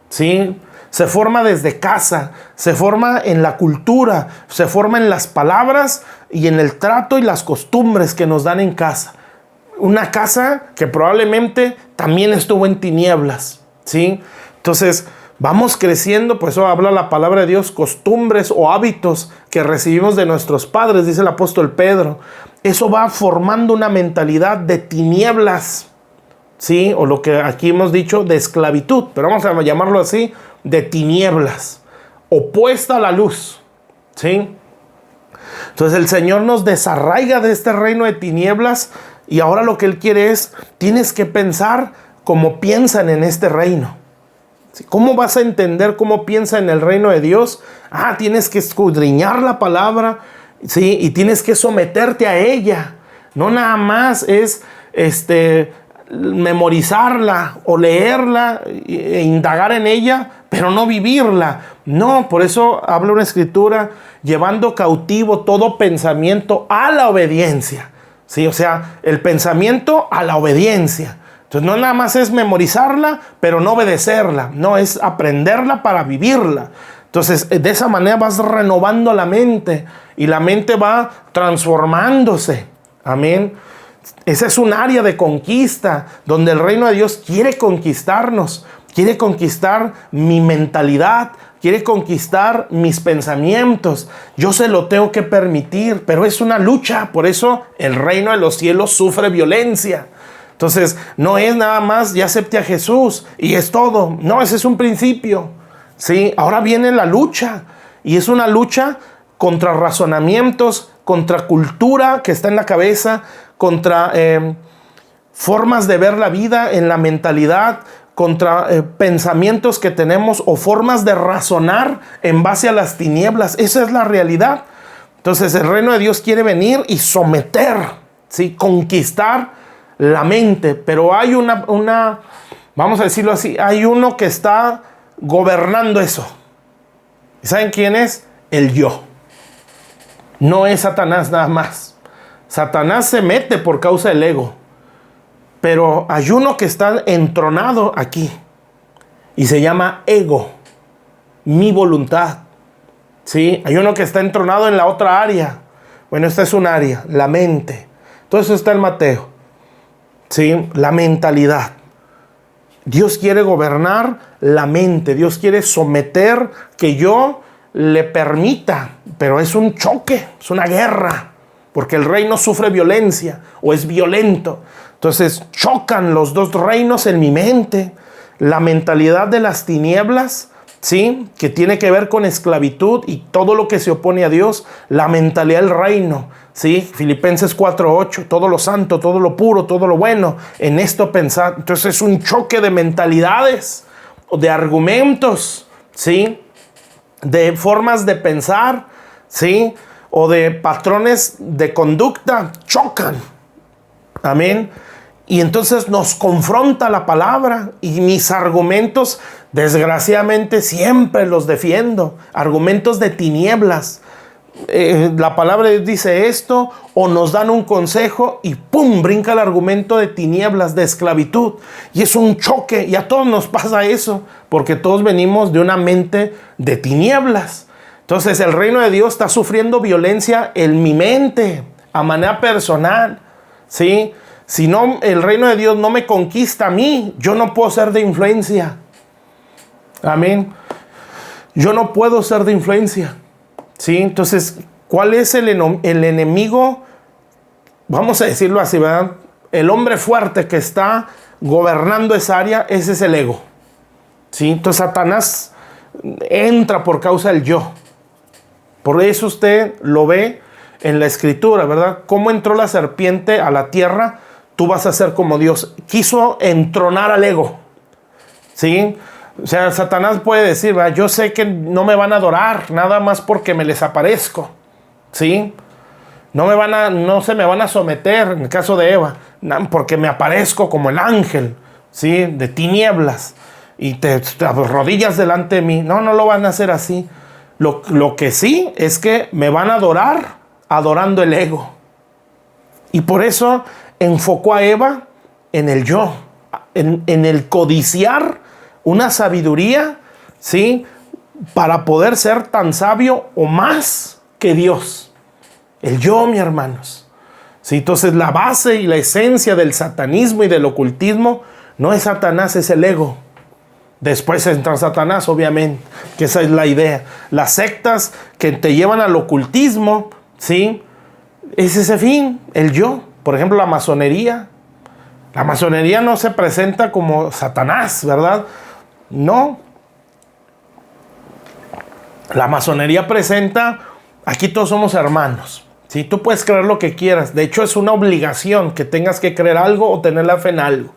¿sí? Se forma desde casa, se forma en la cultura, se forma en las palabras y en el trato y las costumbres que nos dan en casa. Una casa que probablemente también estuvo en tinieblas, ¿sí? Entonces, vamos creciendo, pues eso habla la palabra de Dios, costumbres o hábitos que recibimos de nuestros padres, dice el apóstol Pedro. Eso va formando una mentalidad de tinieblas, ¿sí? O lo que aquí hemos dicho de esclavitud, pero vamos a llamarlo así, de tinieblas, opuesta a la luz, ¿sí? Entonces el Señor nos desarraiga de este reino de tinieblas y ahora lo que Él quiere es, tienes que pensar como piensan en este reino. ¿Cómo vas a entender cómo piensa en el reino de Dios? Tienes que escudriñar la palabra, ¿sí? Y tienes que someterte a ella. No nada más es memorizarla o leerla e indagar en ella, pero no vivirla. No, por eso habla una escritura, llevando cautivo todo pensamiento a la obediencia. ¿Sí? O sea, el pensamiento a la obediencia. Entonces no nada más es memorizarla, pero no obedecerla. No, es aprenderla para vivirla. Entonces de esa manera vas renovando la mente y la mente va transformándose. Amén. Esa es un área de conquista donde el reino de Dios quiere conquistarnos. Quiere conquistar mi mentalidad, quiere conquistar mis pensamientos. Yo se lo tengo que permitir, pero es una lucha. Por eso el reino de los cielos sufre violencia. Entonces, no es nada más, ya acepté a Jesús y es todo. No, ese es un principio. ¿Sí? Ahora viene la lucha. Y es una lucha contra razonamientos, contra cultura que está en la cabeza, contra formas de ver la vida en la mentalidad, contra pensamientos que tenemos o formas de razonar en base a las tinieblas. Esa es la realidad. Entonces el reino de Dios quiere venir y someter, ¿sí? Conquistar la mente, pero hay una, vamos a decirlo así, hay uno que está gobernando eso. ¿Saben quién es? El yo. No es Satanás nada más. Satanás se mete por causa del ego. Pero hay uno que está entronado aquí y se llama ego, mi voluntad. ¿Sí? Hay uno que está entronado en la otra área. Bueno, esta es un área, la mente. Todo eso está en Mateo. ¿Sí? La mentalidad. Dios quiere gobernar la mente. Dios quiere someter que yo le permita. Pero es un choque, es una guerra. Porque el reino sufre violencia o es violento. Entonces chocan los dos reinos en mi mente. La mentalidad de las tinieblas, ¿sí? Que tiene que ver con esclavitud y todo lo que se opone a Dios. La mentalidad del reino, ¿sí? Filipenses 4:8. Todo lo santo, todo lo puro, todo lo bueno. En esto pensar. Entonces es un choque de mentalidades, de argumentos, ¿sí? De formas de pensar, ¿sí? O de patrones de conducta. Chocan. Amén. Y entonces nos confronta la palabra y mis argumentos, desgraciadamente, siempre los defiendo. Argumentos de tinieblas. La palabra dice esto o nos dan un consejo y ¡pum! Brinca el argumento de tinieblas, de esclavitud. Y es un choque y a todos nos pasa eso porque todos venimos de una mente de tinieblas. Entonces el reino de Dios está sufriendo violencia en mi mente a manera personal, ¿sí? Si no, el reino de Dios no me conquista a mí, yo no puedo ser de influencia. Amén. Yo no puedo ser de influencia. ¿Sí? Entonces, ¿cuál es el enemigo? Vamos a decirlo así, ¿verdad? El hombre fuerte que está gobernando esa área, ese es el ego. ¿Sí? Entonces, Satanás entra por causa del yo. Por eso usted lo ve en la escritura, ¿verdad? ¿Cómo entró la serpiente a la tierra? Tú vas a ser como Dios. Quiso entronar al ego. ¿Sí? O sea, Satanás puede decir, ¿verdad? Yo sé que no me van a adorar nada más porque me les aparezco. ¿Sí? No se me van a someter, en el caso de Eva, porque me aparezco como el ángel, ¿sí? De tinieblas. Y te arrodillas delante de mí. No lo van a hacer así. Lo que sí es que me van a adorar adorando el ego. Y por eso enfocó a Eva en el yo, en el codiciar una sabiduría, ¿sí? Para poder ser tan sabio o más que Dios. El yo, mis hermanos. ¿Sí? Entonces la base y la esencia del satanismo y del ocultismo no es Satanás, es el ego. Después entra Satanás, obviamente, que esa es la idea. Las sectas que te llevan al ocultismo, ¿sí? Es ese fin, el yo. Por ejemplo, la masonería. La masonería no se presenta como Satanás, ¿verdad? No. La masonería presenta, aquí todos somos hermanos. ¿Sí? Tú puedes creer lo que quieras. De hecho, es una obligación que tengas que creer algo o tener la fe en algo.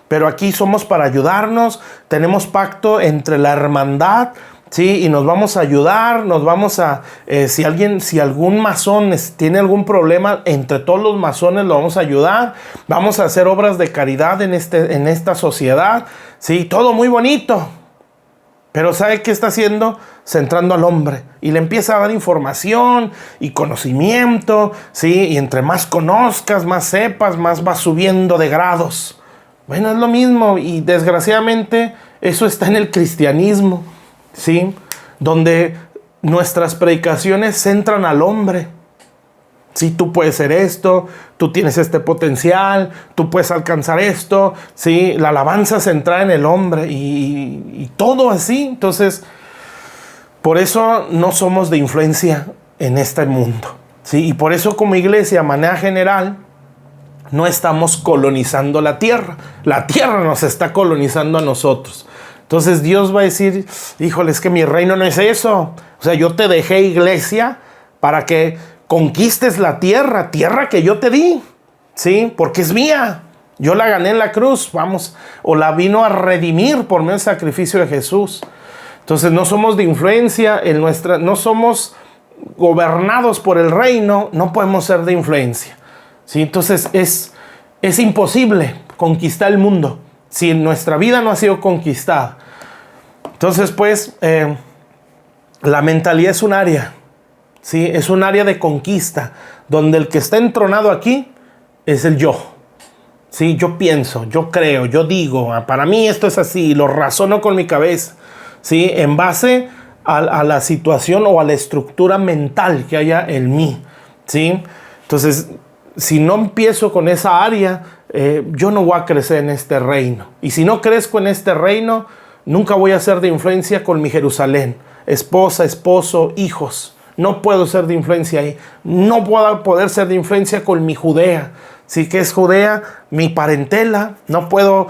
Pero aquí somos para ayudarnos, tenemos pacto entre la hermandad, ¿sí? Y nos vamos a ayudar, nos vamos a, si algún masón tiene algún problema, entre todos los masones lo vamos a ayudar, vamos a hacer obras de caridad en esta sociedad, ¿sí? Todo muy bonito. Pero ¿sabe qué está haciendo? Centrando al hombre. Y le empieza a dar información y conocimiento, ¿sí? Y entre más conozcas, más sepas, más vas subiendo de grados. Bueno, es lo mismo y desgraciadamente eso está en el cristianismo, ¿sí? Donde nuestras predicaciones centran al hombre. Sí, tú puedes ser esto, tú tienes este potencial, tú puedes alcanzar esto, ¿sí? La alabanza centrada en el hombre y todo así. Entonces, por eso no somos de influencia en este mundo, ¿sí? Y por eso como iglesia, de manera general, no estamos colonizando la tierra. La tierra nos está colonizando a nosotros. Entonces Dios va a decir, híjole, es que mi reino no es eso. O sea, yo te dejé, iglesia, para que conquistes la tierra que yo te di. ¿Sí? Porque es mía. Yo la gané en la cruz, vamos. O la vino a redimir por medio del sacrificio de Jesús. Entonces no somos de influencia no somos gobernados por el reino, no podemos ser de influencia. ¿Sí? Entonces es imposible conquistar el mundo si nuestra vida no ha sido conquistada. Entonces pues la mentalidad es un área, ¿sí? Es un área de conquista donde el que está entronado aquí es el yo. ¿Sí? Yo pienso, yo creo, yo digo, para mí esto es así, lo razono con mi cabeza, ¿sí? En base a la situación o a la estructura mental que haya en mí, ¿sí? Entonces, si no empiezo con esa área, yo no voy a crecer en este reino. Y si no crezco en este reino, nunca voy a ser de influencia con mi Jerusalén. Esposa, esposo, hijos. No puedo ser de influencia ahí. No puedo poder ser de influencia con mi Judea. Sí, que es Judea, mi parentela. No puedo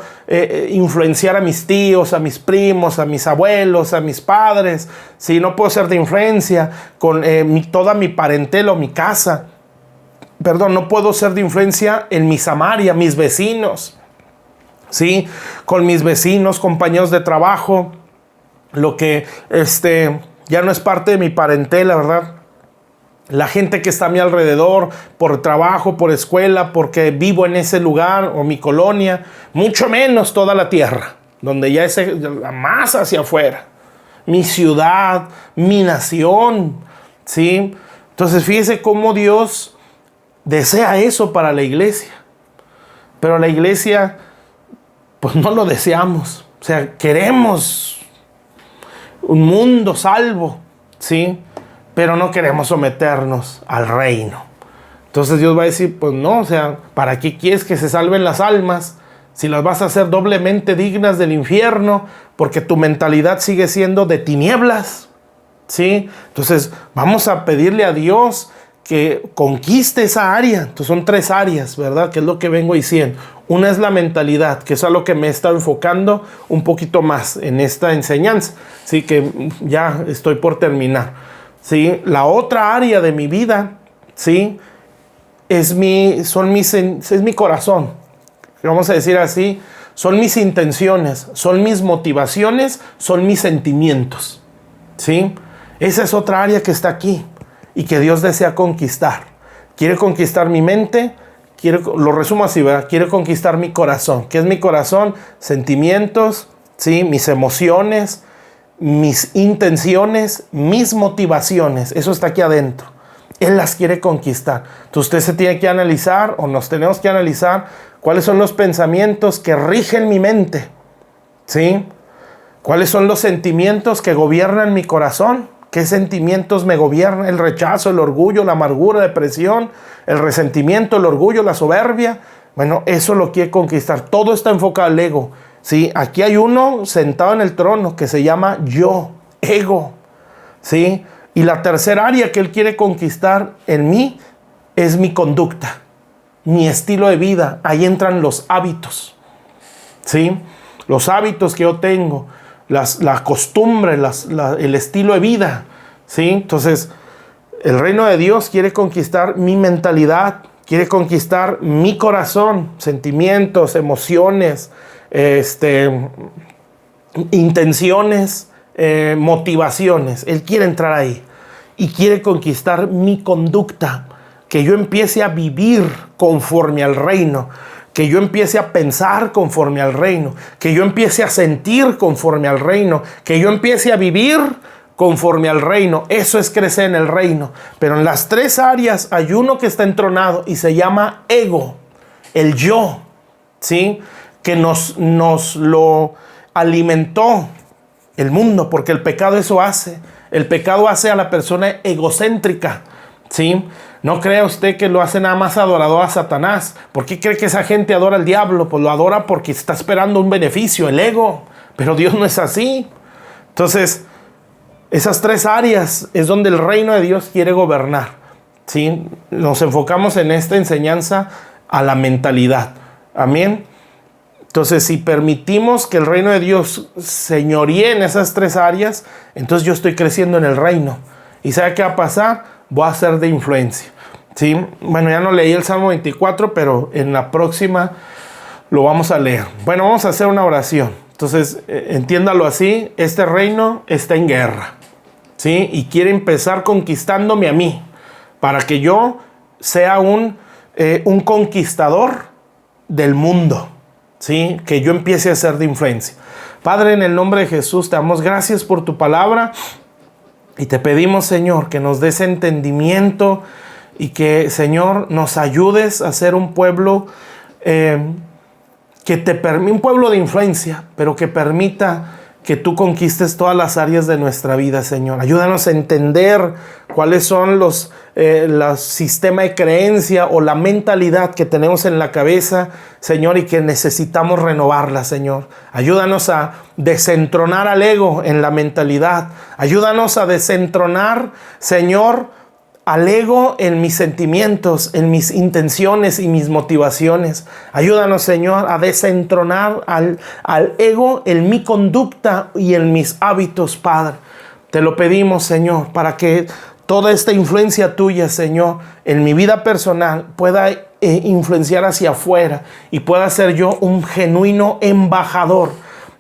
influenciar a mis tíos, a mis primos, a mis abuelos, a mis padres. Sí, no puedo ser de influencia con toda mi parentela o mi casa. Perdón, no puedo ser de influencia en mi Samaria, mis vecinos, ¿sí? Con mis vecinos, compañeros de trabajo, lo que ya no es parte de mi parentela, ¿verdad? la gente que está a mi alrededor, por trabajo, por escuela, porque vivo en ese lugar o mi colonia, mucho menos toda la tierra, donde ya es más hacia afuera, mi ciudad, mi nación, ¿sí? Entonces fíjese cómo Dios desea eso para la iglesia, pero la iglesia pues no lo deseamos. O sea, queremos un mundo salvo, ¿sí? Pero no queremos someternos al reino. Entonces Dios va a decir, pues no, o sea, ¿para qué quieres que se salven las almas si las vas a hacer doblemente dignas del infierno? Porque tu mentalidad sigue siendo de tinieblas, ¿sí? Entonces vamos a pedirle a Dios que conquiste esa área. Entonces son 3 áreas, ¿verdad? Que es lo que vengo diciendo. Una es la mentalidad, que es a lo que me he estado enfocando un poquito más en esta enseñanza, ¿sí? Que ya estoy por terminar, ¿sí? La otra área de mi vida, ¿sí? Es mi corazón, vamos a decir así, son mis intenciones, son mis motivaciones, son mis sentimientos, ¿sí? Esa es otra área que está aquí y que Dios desea conquistar. Quiere conquistar mi mente, lo resumo así, ¿verdad? Quiere conquistar mi corazón. ¿Qué es mi corazón? Sentimientos, ¿sí? Mis emociones, mis intenciones, mis motivaciones. Eso está aquí adentro. Él las quiere conquistar. Entonces usted se tiene que analizar, o nos tenemos que analizar, cuáles son los pensamientos que rigen mi mente, ¿sí? ¿Cuáles son los sentimientos que gobiernan mi corazón? ¿Qué sentimientos me gobiernan? El rechazo, el orgullo, la amargura, la depresión, el resentimiento, el orgullo, la soberbia. Bueno, eso lo quiere conquistar. Todo está enfocado al ego, ¿sí? Aquí hay uno sentado en el trono que se llama yo, ego, ¿sí? Y la tercera área que Él quiere conquistar en mí es mi conducta, mi estilo de vida. Ahí entran los hábitos, ¿sí? Los hábitos que yo tengo, la costumbre, el estilo de vida, ¿sí? Entonces, el reino de Dios quiere conquistar mi mentalidad, quiere conquistar mi corazón, sentimientos, emociones, intenciones, motivaciones. Él quiere entrar ahí y quiere conquistar mi conducta, que yo empiece a vivir conforme al reino, que yo empiece a pensar conforme al reino, que yo empiece a sentir conforme al reino, que yo empiece a vivir conforme al reino. Eso es crecer en el reino. Pero en las 3 áreas hay uno que está entronado y se llama ego, el yo, ¿sí? Que nos lo alimentó el mundo, porque el pecado eso hace. El pecado hace a la persona egocéntrica, ¿sí? No crea usted que lo hace nada más adorador a Satanás. ¿Por qué cree que esa gente adora al diablo? Pues lo adora porque está esperando un beneficio, el ego. Pero Dios no es así. Entonces, esas 3 áreas es donde el reino de Dios quiere gobernar, ¿sí? Nos enfocamos en esta enseñanza a la mentalidad. Amén. Entonces, si permitimos que el reino de Dios señoríe en esas 3 áreas, entonces yo estoy creciendo en el reino. ¿Y sabe qué va a pasar? Voy a ser de influencia, ¿sí? Bueno, ya no leí el Salmo 24, pero en la próxima lo vamos a leer. Bueno, vamos a hacer una oración. Entonces, entiéndalo así, este reino está en guerra, ¿sí? Y quiere empezar conquistándome a mí, para que yo sea un conquistador del mundo, ¿sí? Que yo empiece a ser de influencia. Padre, en el nombre de Jesús, te damos gracias por tu palabra. Y te pedimos, Señor, que nos des entendimiento y que, Señor, nos ayudes a ser un pueblo un pueblo de influencia, pero que permita que tú conquistes todas las áreas de nuestra vida, Señor. Ayúdanos a entender cuáles son los sistemas de creencia o la mentalidad que tenemos en la cabeza, Señor, y que necesitamos renovarla, Señor. Ayúdanos a desentronar al ego en la mentalidad. Ayúdanos a desentronar, Señor, al ego en mis sentimientos, en mis intenciones y mis motivaciones. Ayúdanos, Señor, a desentronar al ego en mi conducta y en mis hábitos, Padre. Te lo pedimos, Señor, para que toda esta influencia tuya, Señor, en mi vida personal pueda influenciar hacia afuera y pueda ser yo un genuino embajador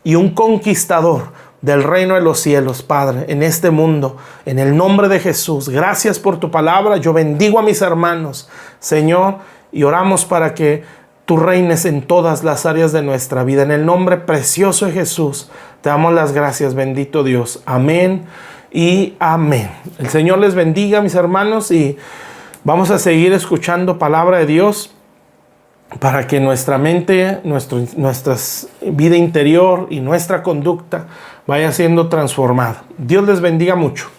y un conquistador del reino de los cielos, Padre, en este mundo, en el nombre de Jesús. Gracias por tu palabra. Yo bendigo a mis hermanos, Señor, y oramos para que tú reines en todas las áreas de nuestra vida. En el nombre precioso de Jesús, te damos las gracias, bendito Dios. Amén y amén. El Señor les bendiga, mis hermanos, y vamos a seguir escuchando palabra de Dios para que nuestra mente, nuestra vida interior y nuestra conducta vaya siendo transformada. Dios les bendiga mucho.